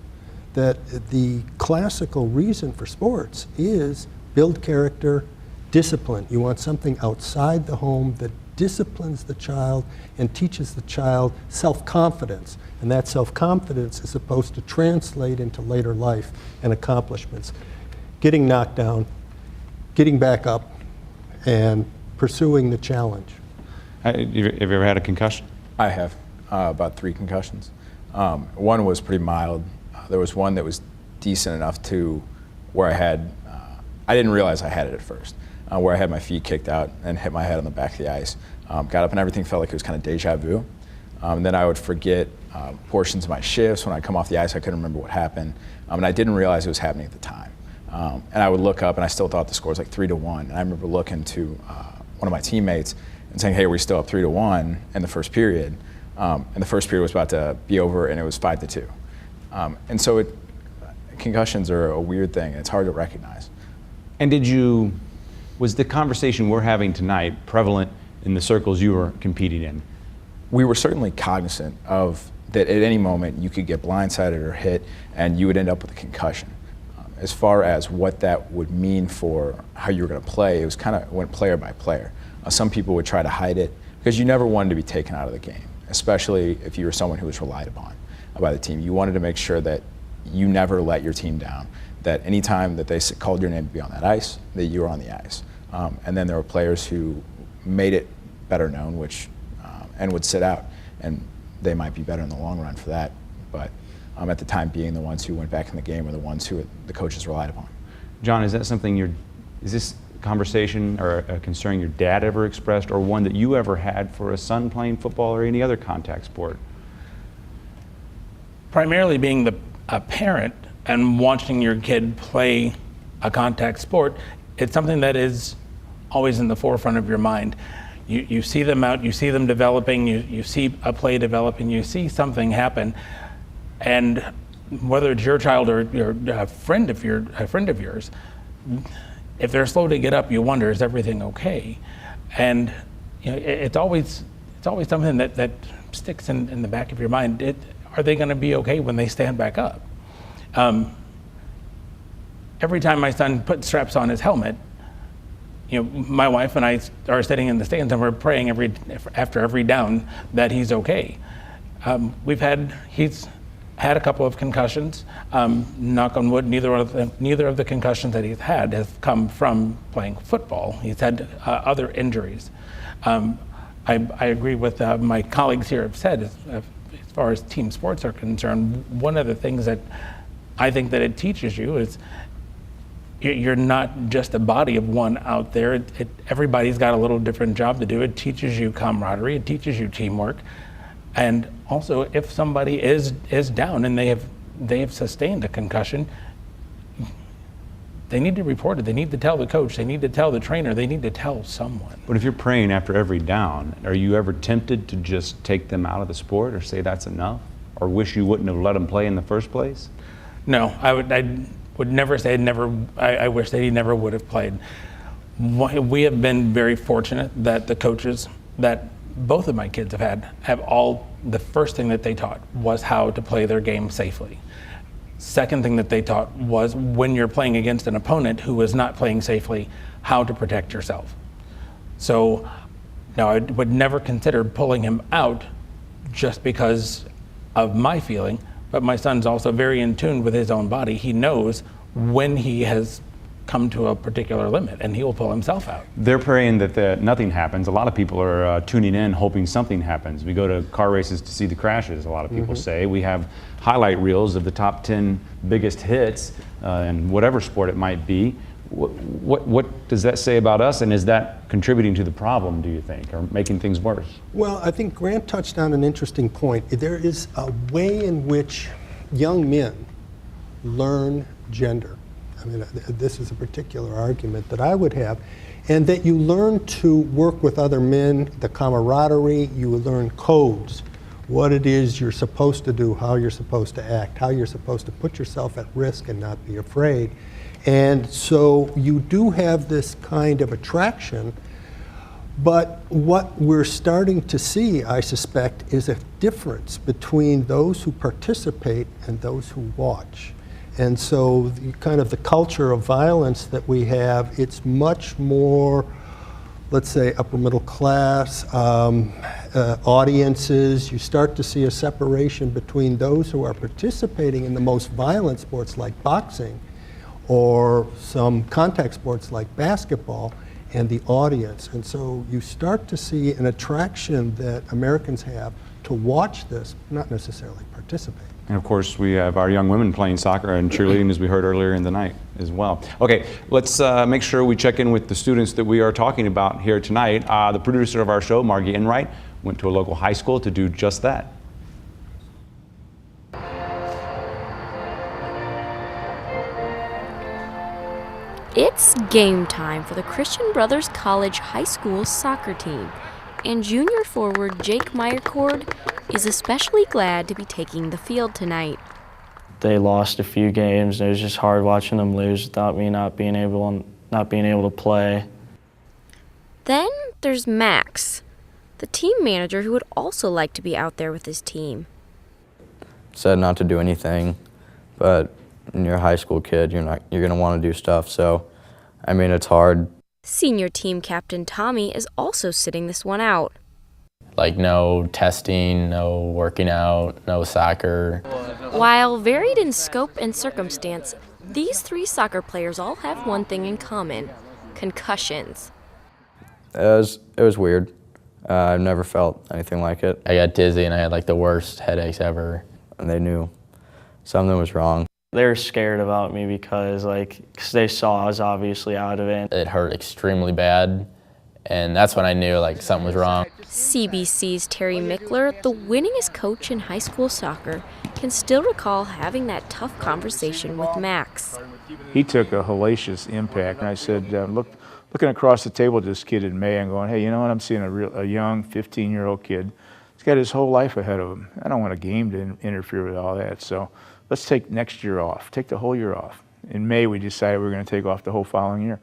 That the classical reason for sports is build character, discipline. You want something outside the home that disciplines the child and teaches the child self-confidence. And that self-confidence is supposed to translate into later life and accomplishments. Getting knocked down, getting back up, and pursuing the challenge. Have you ever had a concussion? I have, about 3 concussions. One was pretty mild. There was one that was decent enough to where I didn't realize I had it at first, where I had my feet kicked out and hit my head on the back of the ice. Got up and everything felt like it was kind of deja vu. Then I would forget portions of my shifts. When I come off the ice, I couldn't remember what happened. And I didn't realize it was happening at the time. And I would look up and I still thought the score was like 3-1. And I remember looking to one of my teammates and saying, hey, we're still up 3-1 in the first period. And the first period was about to be over and it was 5-2. And so concussions are a weird thing. It's hard to recognize. And did you Was the conversation we're having tonight prevalent in the circles you were competing in? We were certainly cognizant of that at any moment you could get blindsided or hit and you would end up with a concussion. As far as what that would mean for how you were going to play, it was kind of went player by player. Some people would try to hide it because you never wanted to be taken out of the game, especially if you were someone who was relied upon by the team. You wanted to make sure that you never let your team down, that any time that they called your name to be on that ice, that you were on the ice. And then there were players who made it better known, and would sit out, and they might be better in the long run for that. But at the time being, the ones who went back in the game were the ones who the coaches relied upon. John, is that something is this conversation or a concern your dad ever expressed, or one that you ever had for a son playing football or any other contact sport? Primarily being a parent and watching your kid play a contact sport, it's something that is always in the forefront of your mind. You see them out, you see them developing, you see a play developing, you see something happen, and whether it's your child or a friend of yours, if they're slow to get up, you wonder, is everything okay? And it's always something that sticks in the back of your mind. Are they going to be okay when they stand back up? Every time my son puts straps on his helmet, my wife and I are sitting in the stands and we're praying after every down that he's okay. He's had a couple of concussions. Knock on wood, neither of the concussions that he's had has come from playing football. He's had other injuries. I agree with my colleagues here have said, as far as team sports are concerned, one of the things that I think that it teaches you is you're not just a body of one out there. Everybody's got a little different job to do. It teaches you camaraderie, it teaches you teamwork. And also, if somebody is down and they have sustained a concussion, they need to report it. They need to tell the coach. They need to tell the trainer. They need to tell someone. But if you're praying after every down, are you ever tempted to just take them out of the sport or say that's enough? Or wish you wouldn't have let them play in the first place? No, I would never say never. I wish that he never would have played. We have been very fortunate that the coaches that both of my kids have all, the first thing that they taught was how to play their game safely. Second thing that they taught was when you're playing against an opponent who is not playing safely, how to protect yourself. So now I would never consider pulling him out just because of my feeling, but my son's also very in tune with his own body. He knows when he has come to a particular limit, and he will pull himself out. They're praying that nothing happens. A lot of people are tuning in, hoping something happens. We go to car races to see the crashes, a lot of people say. We have highlight reels of the top 10 biggest hits in whatever sport it might be. What does that say about us, and is that contributing to the problem, do you think, or making things worse? Well, I think Grant touched on an interesting point. There is a way in which young men learn gender. I mean, this is a particular argument that I would have, and that you learn to work with other men, the camaraderie, you learn codes, what it is you're supposed to do, how you're supposed to act, how you're supposed to put yourself at risk and not be afraid. And so you do have this kind of attraction, but what we're starting to see, I suspect, is a difference between those who participate and those who watch. And so the culture of violence that we have, it's much more, let's say, upper middle class audiences. You start to see a separation between those who are participating in the most violent sports like boxing or some contact sports like basketball and the audience. And so you start to see an attraction that Americans have to watch this, not necessarily participate. And of course, we have our young women playing soccer and cheerleading, as we heard earlier in the night as well. Okay, let's make sure we check in with the students that we are talking about here tonight. The producer of our show, Margie Enright, went to a local high school to do just that. It's game time for the Christian Brothers College High School soccer team, and junior forward Jake Meyercord is especially glad to be taking the field tonight. They lost a few games. It was just hard watching them lose without me not being able to play. Then there's Max, the team manager who would also like to be out there with his team. Said not to do anything, but when you're a high school kid, you're going to want to do stuff. So, I mean, it's hard. Senior team captain Tommy is also sitting this one out. Like no testing, no working out, no soccer. While varied in scope and circumstance, these three soccer players all have one thing in common: concussions. It was weird. I've never felt anything like it. I got dizzy and I had like the worst headaches ever. And they knew something was wrong. They were scared about me because they saw I was obviously out of it. It hurt extremely bad, and that's when I knew like something was wrong. CBC's Terry Mickler, the winningest coach in high school soccer, can still recall having that tough conversation with Max. He took a hellacious impact, and I said, looking across the table at this kid in May, I'm going, hey, you know what? I'm seeing a young 15-year-old kid. He's got his whole life ahead of him. I don't want a game to interfere with all that. So let's take next year off. Take the whole year off. In May, we decided we were going to take off the whole following year.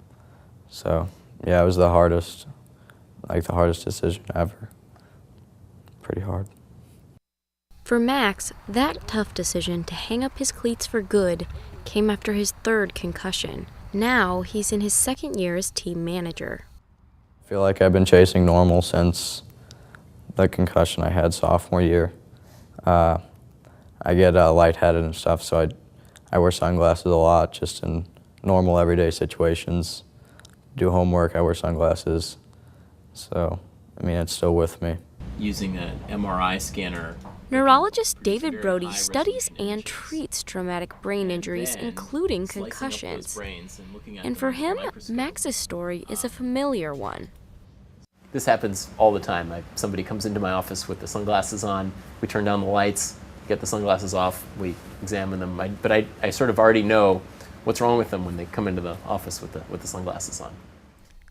So, yeah, it was the hardest decision ever. Pretty hard. For Max, that tough decision to hang up his cleats for good came after his third concussion. Now he's in his second year as team manager. I feel like I've been chasing normal since the concussion I had sophomore year. I get lightheaded and stuff, so I wear sunglasses a lot, just in normal everyday situations. Do homework, I wear sunglasses. So, I mean, it's still with me. Using an MRI scanner. Neurologist David Brody studies and treats traumatic brain injuries, including concussions. And for him, Max's story is a familiar one. This happens all the time. Somebody comes into my office with the sunglasses on, we turn down the lights, get the sunglasses off, we examine them. But I sort of already know what's wrong with them when they come into the office with the sunglasses on.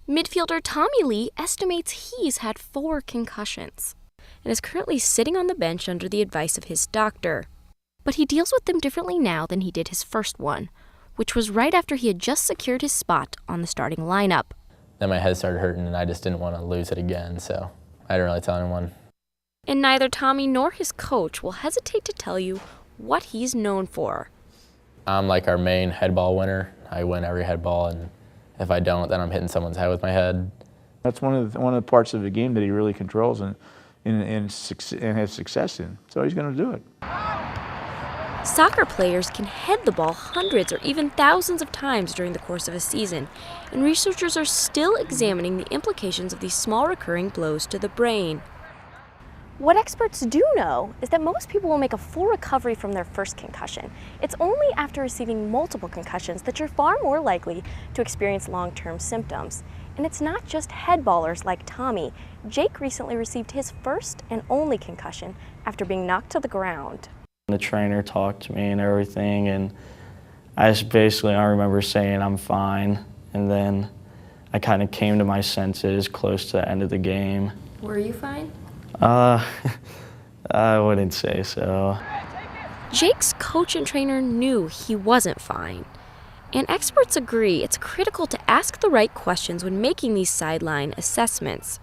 Midfielder Tommy Lee estimates he's had 4 concussions and is currently sitting on the bench under the advice of his doctor. But he deals with them differently now than he did his first one, which was right after he had just secured his spot on the starting lineup. Then my head started hurting and I just didn't want to lose it again, so I didn't really tell anyone. And neither Tommy nor his coach will hesitate to tell you what he's known for. I'm like our main head ball winner. I win every head ball, and if I don't, then I'm hitting someone's head with my head. That's one of the parts of the game that he really controls and has success in. So he's going to do it. Soccer players can head the ball hundreds or even thousands of times during the course of a season, and researchers are still examining the implications of these small recurring blows to the brain. What experts do know is that most people will make a full recovery from their first concussion. It's only after receiving multiple concussions that you're far more likely to experience long-term symptoms. And it's not just head ballers like Tommy. Jake recently received his first and only concussion after being knocked to the ground. The trainer talked to me and everything, and I remember saying I'm fine, and then I kind of came to my senses close to the end of the game. Were you fine? I wouldn't say so. Jake's coach and trainer knew he wasn't fine. And experts agree it's critical to ask the right questions when making these sideline assessments.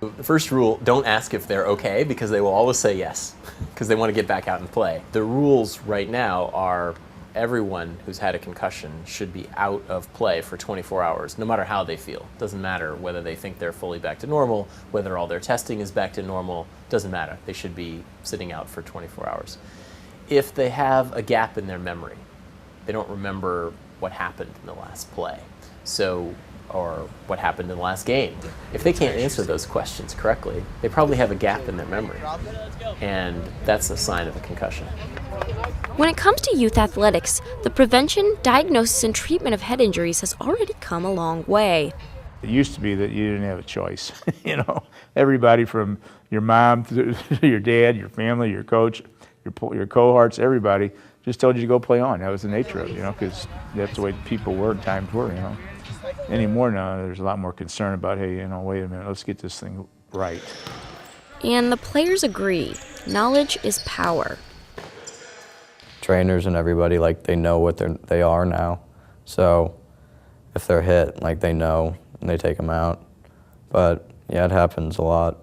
The first rule, don't ask if they're okay, because they will always say yes, because they want to get back out and play. The rules right now are everyone who's had a concussion should be out of play for 24 hours, no matter how they feel. Doesn't matter whether they think they're fully back to normal, whether all their testing is back to normal, doesn't matter. They should be sitting out for 24 hours. If they have a gap in their memory, they don't remember what happened in the last play, or what happened in the last game. If they can't answer those questions correctly, they probably have a gap in their memory, and that's a sign of a concussion. When it comes to youth athletics, the prevention, diagnosis, and treatment of head injuries has already come a long way. It used to be that you didn't have a choice. Everybody from your mom to your dad, your family, your coach, your cohorts, everybody just told you to go play on. That was the nature of it, because that's the way people were, times were, Anymore now, there's a lot more concern about, hey, wait a minute, let's get this thing right. And the players agree, knowledge is power. Trainers and everybody, they know what they are now. So if they're hit, they know, and they take them out. But yeah, it happens a lot.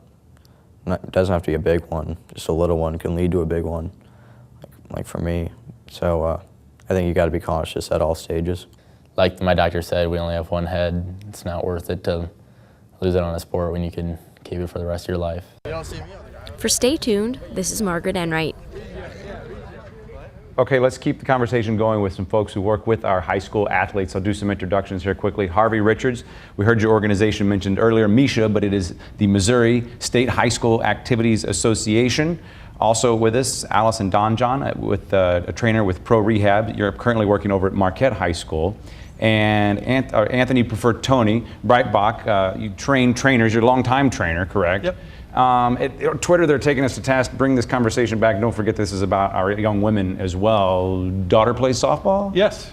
It doesn't have to be a big one. Just a little one can lead to a big one, like for me. So I think you got to be cautious at all stages. Like my doctor said, we only have one head. It's not worth it to lose it on a sport when you can keep it for the rest of your life. For Stay Tuned, this is Margaret Enright. Okay, let's keep the conversation going with some folks who work with our high school athletes. I'll do some introductions here quickly. Harvey Richards, we heard your organization mentioned earlier, MISHA, but it is the Missouri State High School Activities Association. Also with us, Allison Donjon, with a trainer with Pro Rehab. You're currently working over at Marquette High School. And Anthony Tony Breitbach, you train trainers. You're a longtime trainer, correct? Yep. At Twitter, they're taking us to task. Bring this conversation back. Don't forget this is about our young women as well. Daughter plays softball? Yes.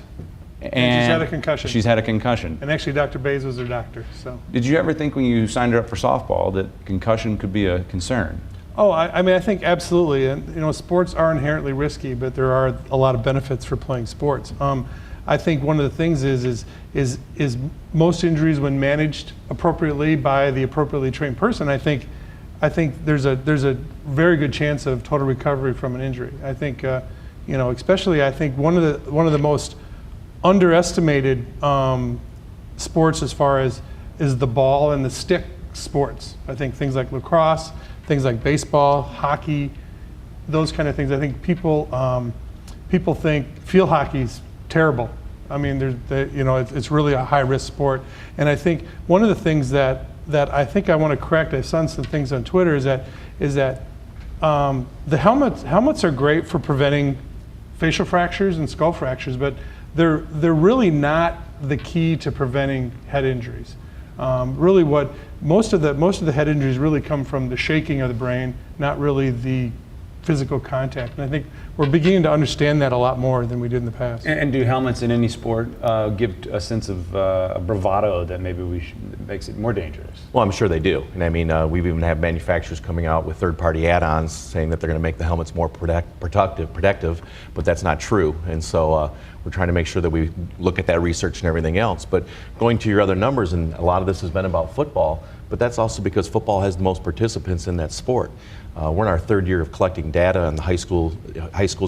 And she's had a concussion. She's had a concussion. And actually, Dr. Bays was her doctor. So. Did you ever think when you signed her up for softball that concussion could be a concern? Oh, I mean, I think absolutely. And sports are inherently risky, but there are a lot of benefits for playing sports. I think one of the things is most injuries, when managed appropriately by the appropriately trained person, I think there's a very good chance of total recovery from an injury. I think especially I think one of the most underestimated sports as far as is the ball and the stick sports. I think things like lacrosse, things like baseball, hockey, those kind of things. I think people think field hockey's terrible. I mean, it's really a high-risk sport. And I think one of the things that I think I want to correct, I've seen some things on Twitter, is that the helmets are great for preventing facial fractures and skull fractures, but they're really not the key to preventing head injuries. Really, what most of the head injuries really come from the shaking of the brain, not really the physical contact. And I think we're beginning to understand that a lot more than we did in the past. And do helmets in any sport give a sense of bravado that maybe makes it more dangerous? Well, I'm sure they do. And I mean, we've even had manufacturers coming out with third-party add-ons saying that they're going to make the helmets more protective, but that's not true. And so we're trying to make sure that we look at that research and everything else. But going to your other numbers, and a lot of this has been about football, but that's also because football has the most participants in that sport. We're in our third year of collecting data on the high schools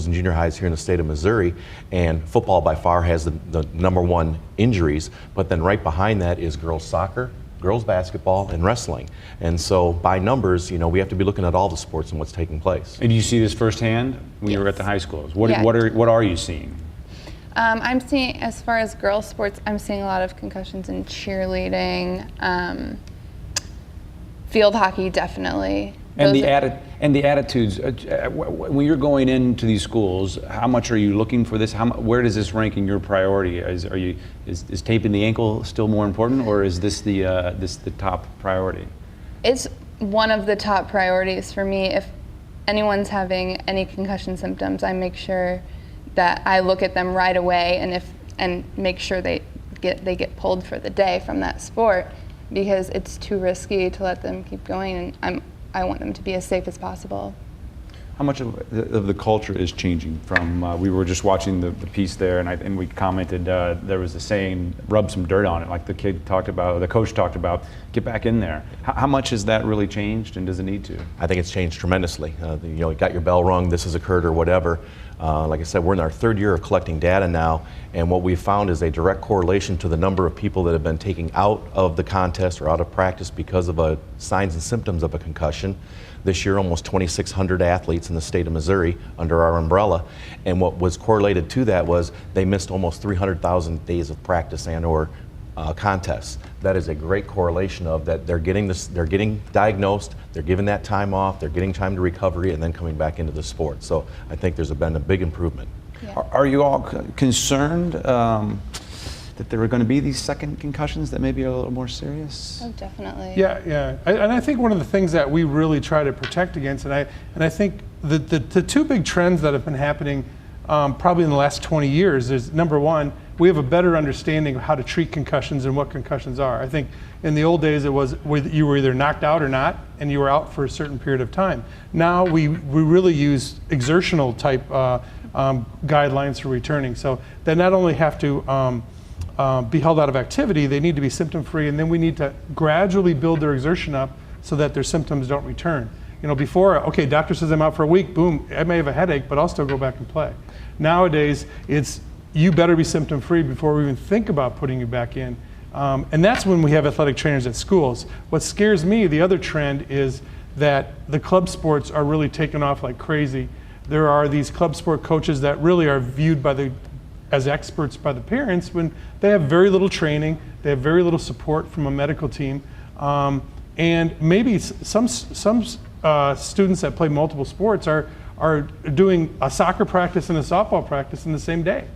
and junior highs here in the state of Missouri, and football by far has the #1 injuries, but then right behind that is girls soccer, girls basketball, and wrestling. And so by numbers, we have to be looking at all the sports and what's taking place. And do you see this firsthand when you were at the high schools? What are you seeing? I'm seeing, as far as girls sports, I'm seeing a lot of concussions in cheerleading, field hockey definitely. And the attitudes, when you're going into these schools, how much are you looking for this? Where does this rank in your priority? Is taping the ankle still more important, or is this the top priority? It's one of the top priorities for me. If anyone's having any concussion symptoms, I make sure that I look at them right away and make sure they get pulled for the day from that sport, because it's too risky to let them keep going, and I want them to be as safe as possible. How much of the culture is changing from, we were just watching the piece there, and we commented, there was a saying, rub some dirt on it, like the coach talked about, get back in there. How much has that really changed, and does it need to? I think it's changed tremendously. You got your bell rung, this has occurred or whatever. Like I said, we're in our third year of collecting data now, and what we've found is a direct correlation to the number of people that have been taken out of the contest or out of practice because of signs and symptoms of a concussion. This year, almost 2,600 athletes in the state of Missouri under our umbrella, and what was correlated to that was they missed almost 300,000 days of practice and/or contests. That is a great correlation of that they're getting diagnosed, they're given that time off, they're getting time to recovery, and then coming back into the sport. So I think there's been a big improvement. Yeah. Are you all concerned that there are going to be these second concussions that may be a little more serious? Oh, definitely. Yeah. And I think one of the things that we really try to protect against, and I think the two big trends that have been happening probably in the last 20 years is, number one, we have a better understanding of how to treat concussions and what concussions are. I think in the old days it was you were either knocked out or not, and you were out for a certain period of time. Now we really use exertional type guidelines for returning. So they not only have to be held out of activity, they need to be symptom-free, and then we need to gradually build their exertion up so that their symptoms don't return. You know, before, okay, doctor says I'm out for a week, boom, I may have a headache, but I'll still go back and play. Nowadays, it's you better be symptom-free before we even think about putting you back in. And that's when we have athletic trainers at schools. What scares me, the other trend, is that the club sports are really taking off like crazy. There are these club sport coaches that really are viewed as experts by the parents when they have very little training, they have very little support from a medical team, and maybe some students that play multiple sports are doing a soccer practice and a softball practice in the same day.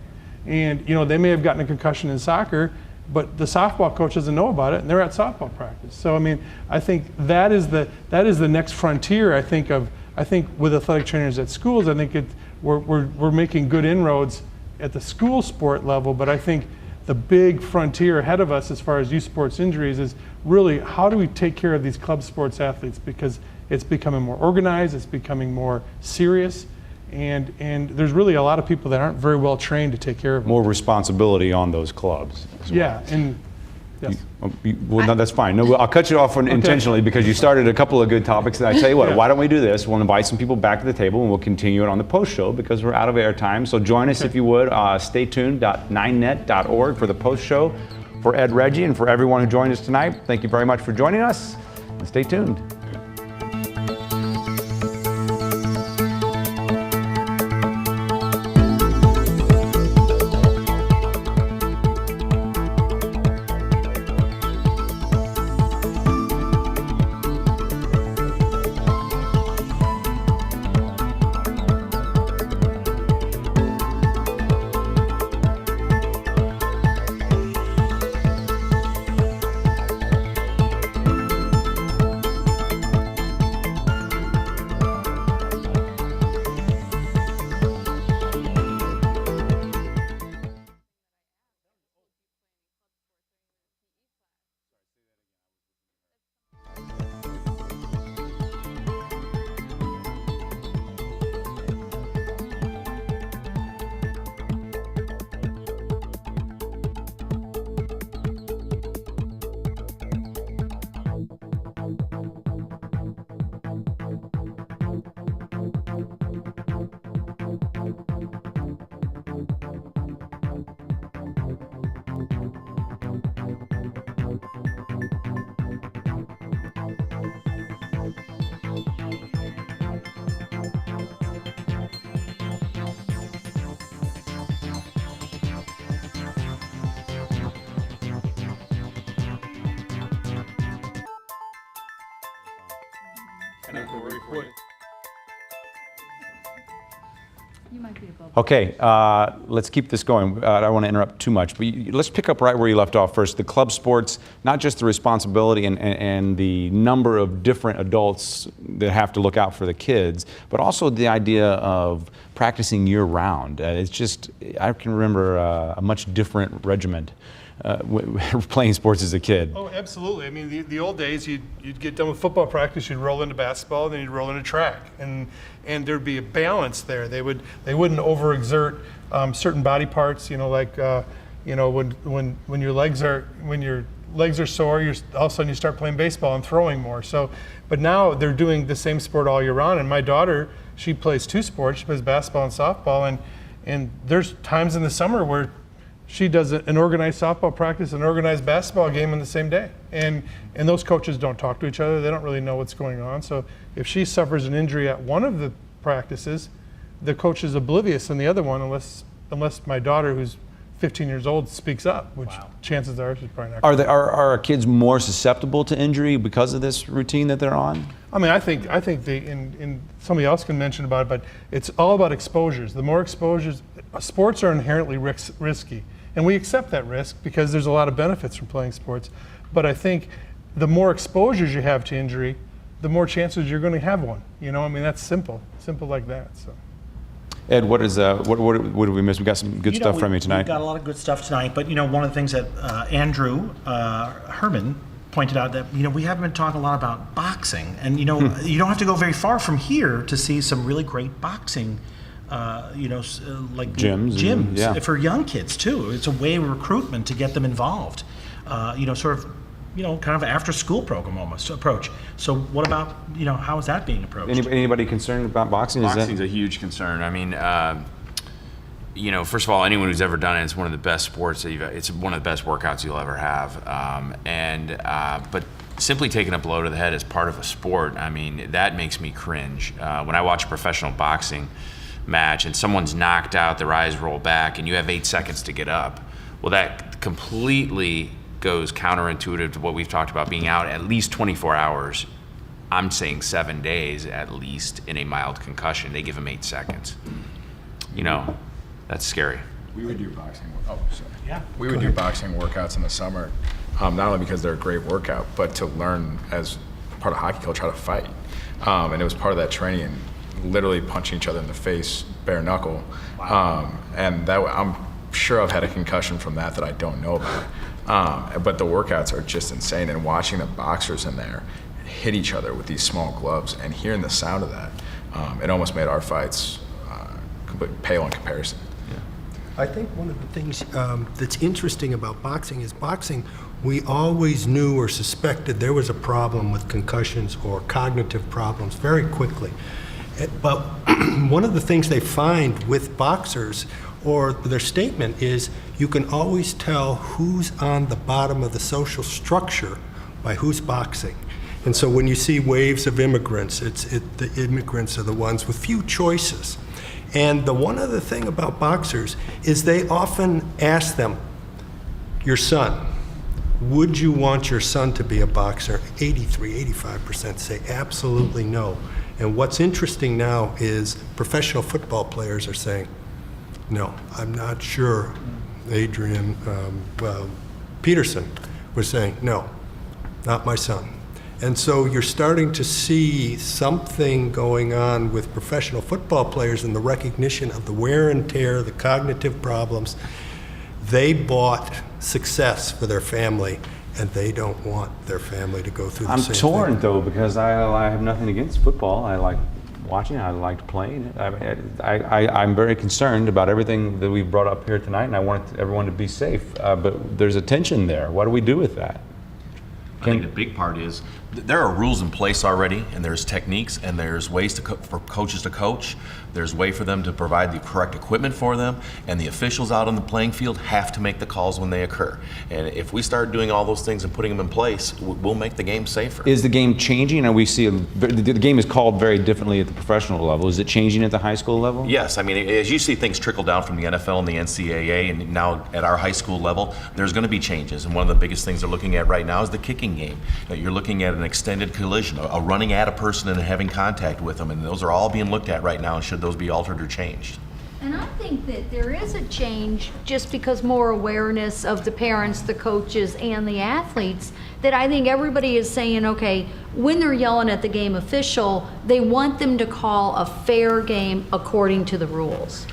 And you know, they may have gotten a concussion in soccer, but the softball coach doesn't know about it, and they're at softball practice. So I mean, I think that is the next frontier. I think with athletic trainers at schools, I think we're making good inroads at the school sport level, but I think the big frontier ahead of us as far as youth sports injuries is really how do we take care of these club sports athletes, because it's becoming more organized, it's becoming more serious, and there's really a lot of people that aren't very well trained to take care of them. More responsibility on those clubs as well. Yeah, and yes. Well, no, that's fine. No, I'll cut you off intentionally because you started a couple of good topics. And I tell you what, why don't we do this? We'll invite some people back to the table and we'll continue it on the post show because we're out of airtime. So join us if you would. Stay tuned. 9net.org for the post show. For Ed Reggie and for everyone who joined us tonight, thank you very much for joining us. And stay tuned. Okay, let's keep this going. I don't want to interrupt too much, but let's pick up right where you left off first. The club sports, not just the responsibility and the number of different adults that have to look out for the kids, but also the idea of practicing year-round. It's just, I can remember a much different regiment playing sports as a kid. Oh, absolutely. I mean, the old days, you'd get done with football practice, you'd roll into basketball, and then you'd roll into track, and there'd be a balance there. They wouldn't overexert certain body parts. You know, like when your legs are sore, all of a sudden you start playing baseball and throwing more. So, but now they're doing the same sport all year round. And my daughter, she plays two sports. She plays basketball and softball, and there's times in the summer where she does an organized softball practice, an organized basketball game in the same day. And those coaches don't talk to each other. They don't really know what's going on. So if she suffers an injury at one of the practices, the coach is oblivious in the other one unless my daughter, who's 15 years old, speaks up, which chances are she's probably not. Are our kids more susceptible to injury because of this routine that they're on? I mean, I think and somebody else can mention about it, but it's all about exposures. The more exposures, sports are inherently risky. And we accept that risk because there's a lot of benefits from playing sports. But I think the more exposures you have to injury, the more chances you're going to have one. You know, I mean, that's simple like that. So, Ed, what did we miss? We got some good stuff from you tonight. We've got a lot of good stuff tonight. But one of the things that Andrew Herman pointed out that we haven't been talking a lot about boxing, and you don't have to go very far from here to see some really great boxing like gyms for young kids too. It's a way of recruitment to get them involved. Kind of after school program almost approach. So what about, how is that being approached? Anybody concerned about boxing? Boxing's a huge concern. I mean, first of all, anyone who's ever done it, it's one of the best sports that it's one of the best workouts you'll ever have. But simply taking a blow to the head as part of a sport, I mean, that makes me cringe. When I watch a professional boxing match and someone's knocked out, their eyes roll back, and you have 8 seconds to get up, well, that completely goes counterintuitive to what we've talked about, being out at least 24 hours. I'm saying 7 days at least in a mild concussion. They give them 8 seconds. That's scary. We would do boxing. We would do boxing workouts in the summer, not only because they're a great workout, but to learn as part of hockey culture how to fight. And it was part of that training, and literally punching each other in the face, bare knuckle. And that I'm sure I've had a concussion from that I don't know about. But the workouts are just insane, and watching the boxers in there hit each other with these small gloves and hearing the sound of that, it almost made our fights completely pale in comparison. I think one of the things that's interesting about boxing is we always knew or suspected there was a problem with concussions or cognitive problems very quickly. But one of the things they find with boxers, or their statement is, you can always tell who's on the bottom of the social structure by who's boxing. And so when you see waves of immigrants, the immigrants are the ones with few choices. And the one other thing about boxers is they often ask them, your son, would you want your son to be a boxer? 85% say absolutely no. And what's interesting now is professional football players are saying, no, I'm not sure. Adrian Peterson was saying, no, not my son. And so you're starting to see something going on with professional football players in the recognition of the wear and tear, the cognitive problems. They bought success for their family, and they don't want their family to go through the same thing. I'm torn, though, because I have nothing against football. I like watching it. I like playing it. I'm very concerned about everything that we've brought up here tonight, and I want everyone to be safe. But there's a tension there. What do we do with that? I think the big part is there are rules in place already, and there's techniques, and there's ways for coaches to coach. There's a way for them to provide the correct equipment for them, and the officials out on the playing field have to make the calls when they occur. And if we start doing all those things and putting them in place, we'll make the game safer. Is the game changing? And we see the game is called very differently at the professional level. Is it changing at the high school level? Yes, I mean, as you see things trickle down from the NFL and the NCAA, and now at our high school level, there's going to be changes. And one of the biggest things they're looking at right now is the kicking game. You're looking at an extended collision, a running at a person and having contact with them, and those are all being looked at right now, and should those be altered or changed. And I think that there is a change just because more awareness of the parents, the coaches, and the athletes, that I think everybody is saying, okay, when they're yelling at the game official, they want them to call a fair game according to the rules.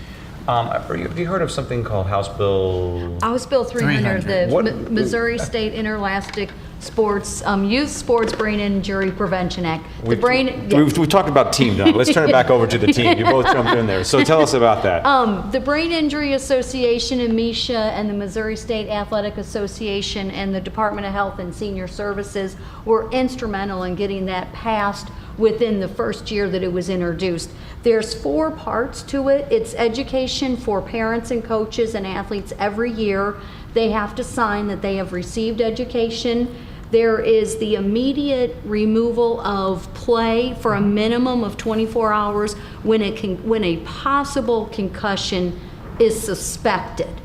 Have you heard of something called House Bill? House Bill 300, the Missouri State Interscholastic Sports, Youth Sports Brain Injury Prevention Act. We've talked about team now. Let's turn it back over to the team. You both jumped in there. So tell us about that. The Brain Injury Association and MISHA and the Missouri State Athletic Association and the Department of Health and Senior Services were instrumental in getting that passed within the first year that it was introduced. There's 4 parts to it. It's education for parents and coaches and athletes every year. They have to sign that they have received education. There is the immediate removal of play for a minimum of 24 hours when a possible concussion is suspected.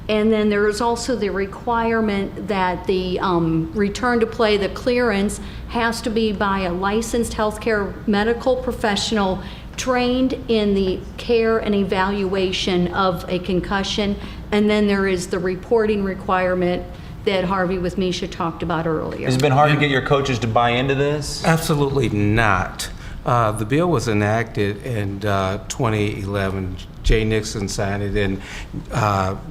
And then there is also the requirement that the return to play, the clearance, has to be by a licensed healthcare medical professional trained in the care and evaluation of a concussion. And then there is the reporting requirement that Harvey with MISHA talked about earlier. Has it been hard to get your coaches to buy into this? Absolutely not. The bill was enacted in 2011. Jay Nixon signed it in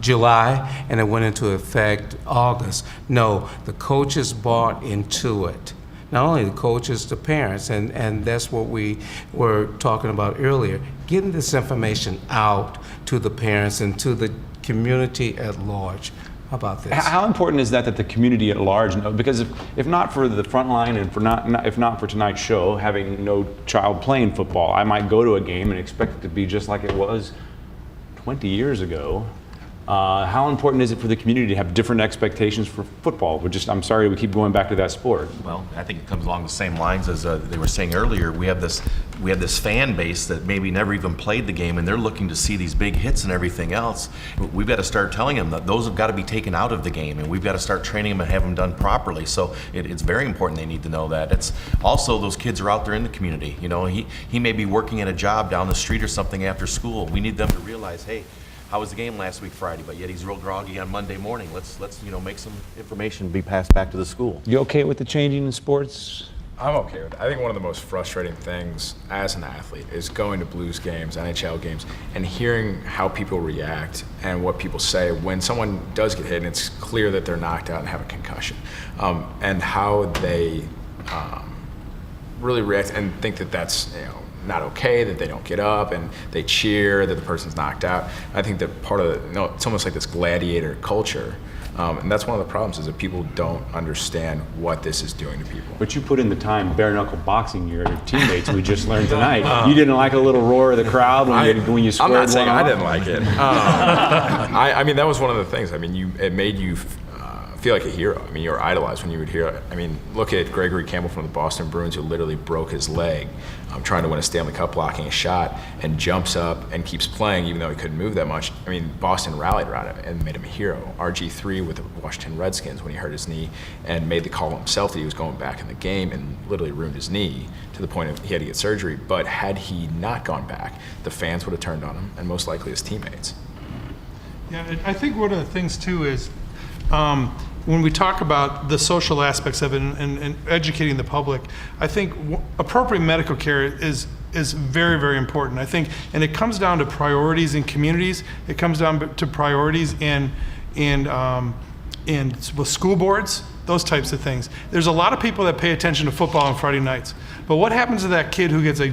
July, and it went into effect August. No, the coaches bought into it. not only the coaches, the parents, and that's what we were talking about earlier, getting this information out to the parents and to the community at large about this. How important is that the community at large know? Because if not for the front line and if not for tonight's show, having no child playing football, I might go to a game and expect it to be just like it was 20 years ago. How important is it for the community to have different expectations for football? I'm sorry we keep going back to that sport. Well, I think it comes along the same lines as they were saying earlier. We have this fan base that maybe never even played the game, and they're looking to see these big hits and everything else. We've got to start telling them that those have got to be taken out of the game, and we've got to start training them and have them done properly. So it's very important they need to know that. It's also those kids are out there in the community. You know, he may be working at a job down the street or something after school. We need them to realize, hey, how was the game last week Friday? But yet he's real groggy on Monday morning. Let's make some information be passed back to the school. You okay with the changing in sports? I'm okay with it. I think one of the most frustrating things as an athlete is going to Blues games, NHL games, and hearing how people react and what people say when someone does get hit and it's clear that they're knocked out and have a concussion, and how they really react and think that that's not okay, that they don't get up and they cheer that the person's knocked out. I think that part of it's almost like this gladiator culture. And that's one of the problems is that people don't understand what this is doing to people. But you put in the time bare knuckle boxing your teammates. We just learned tonight. You didn't like a little roar of the crowd when you squared one off? I'm not saying I didn't like it. I mean, that was one of the things. I mean, it made you feel like a hero. I mean, you were idolized when you would hear it. I mean, look at Gregory Campbell from the Boston Bruins, who literally broke his leg trying to win a Stanley Cup blocking a shot, and jumps up and keeps playing even though he couldn't move that much. I mean, Boston rallied around him and made him a hero. RG3 with the Washington Redskins when he hurt his knee and made the call himself that he was going back in the game and literally ruined his knee to the point of he had to get surgery. But had he not gone back, the fans would have turned on him and most likely his teammates. Yeah, I think one of the things too is when we talk about the social aspects of it and educating the public, I think appropriate medical care is very, very important. I think, and it comes down to priorities in communities. It comes down to priorities in with school boards, those types of things. There's a lot of people that pay attention to football on Friday nights, but what happens to that kid who gets a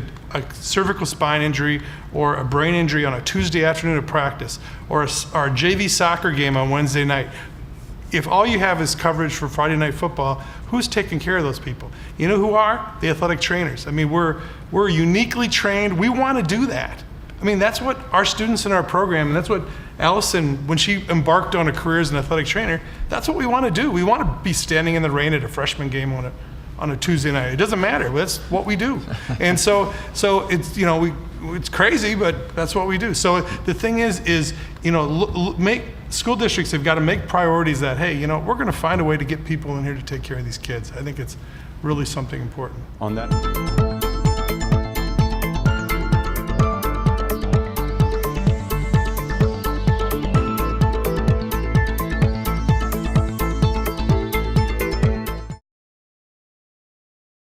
cervical spine injury or a brain injury on a Tuesday afternoon of practice or a JV soccer game on Wednesday night? If all you have is coverage for Friday night football, who's taking care of those people? You know who are? The athletic trainers. I mean, we're uniquely trained. We want to do that. I mean, that's what our students in our program, and that's what Allison, when she embarked on a career as an athletic trainer, that's what we want to do. We want to be standing in the rain at a freshman game on a Tuesday night. It doesn't matter. That's what we do. And so it's, it's crazy, but that's what we do. So the thing is school districts have got to make priorities that, hey, we're going to find a way to get people in here to take care of these kids. I think it's really something important. On that.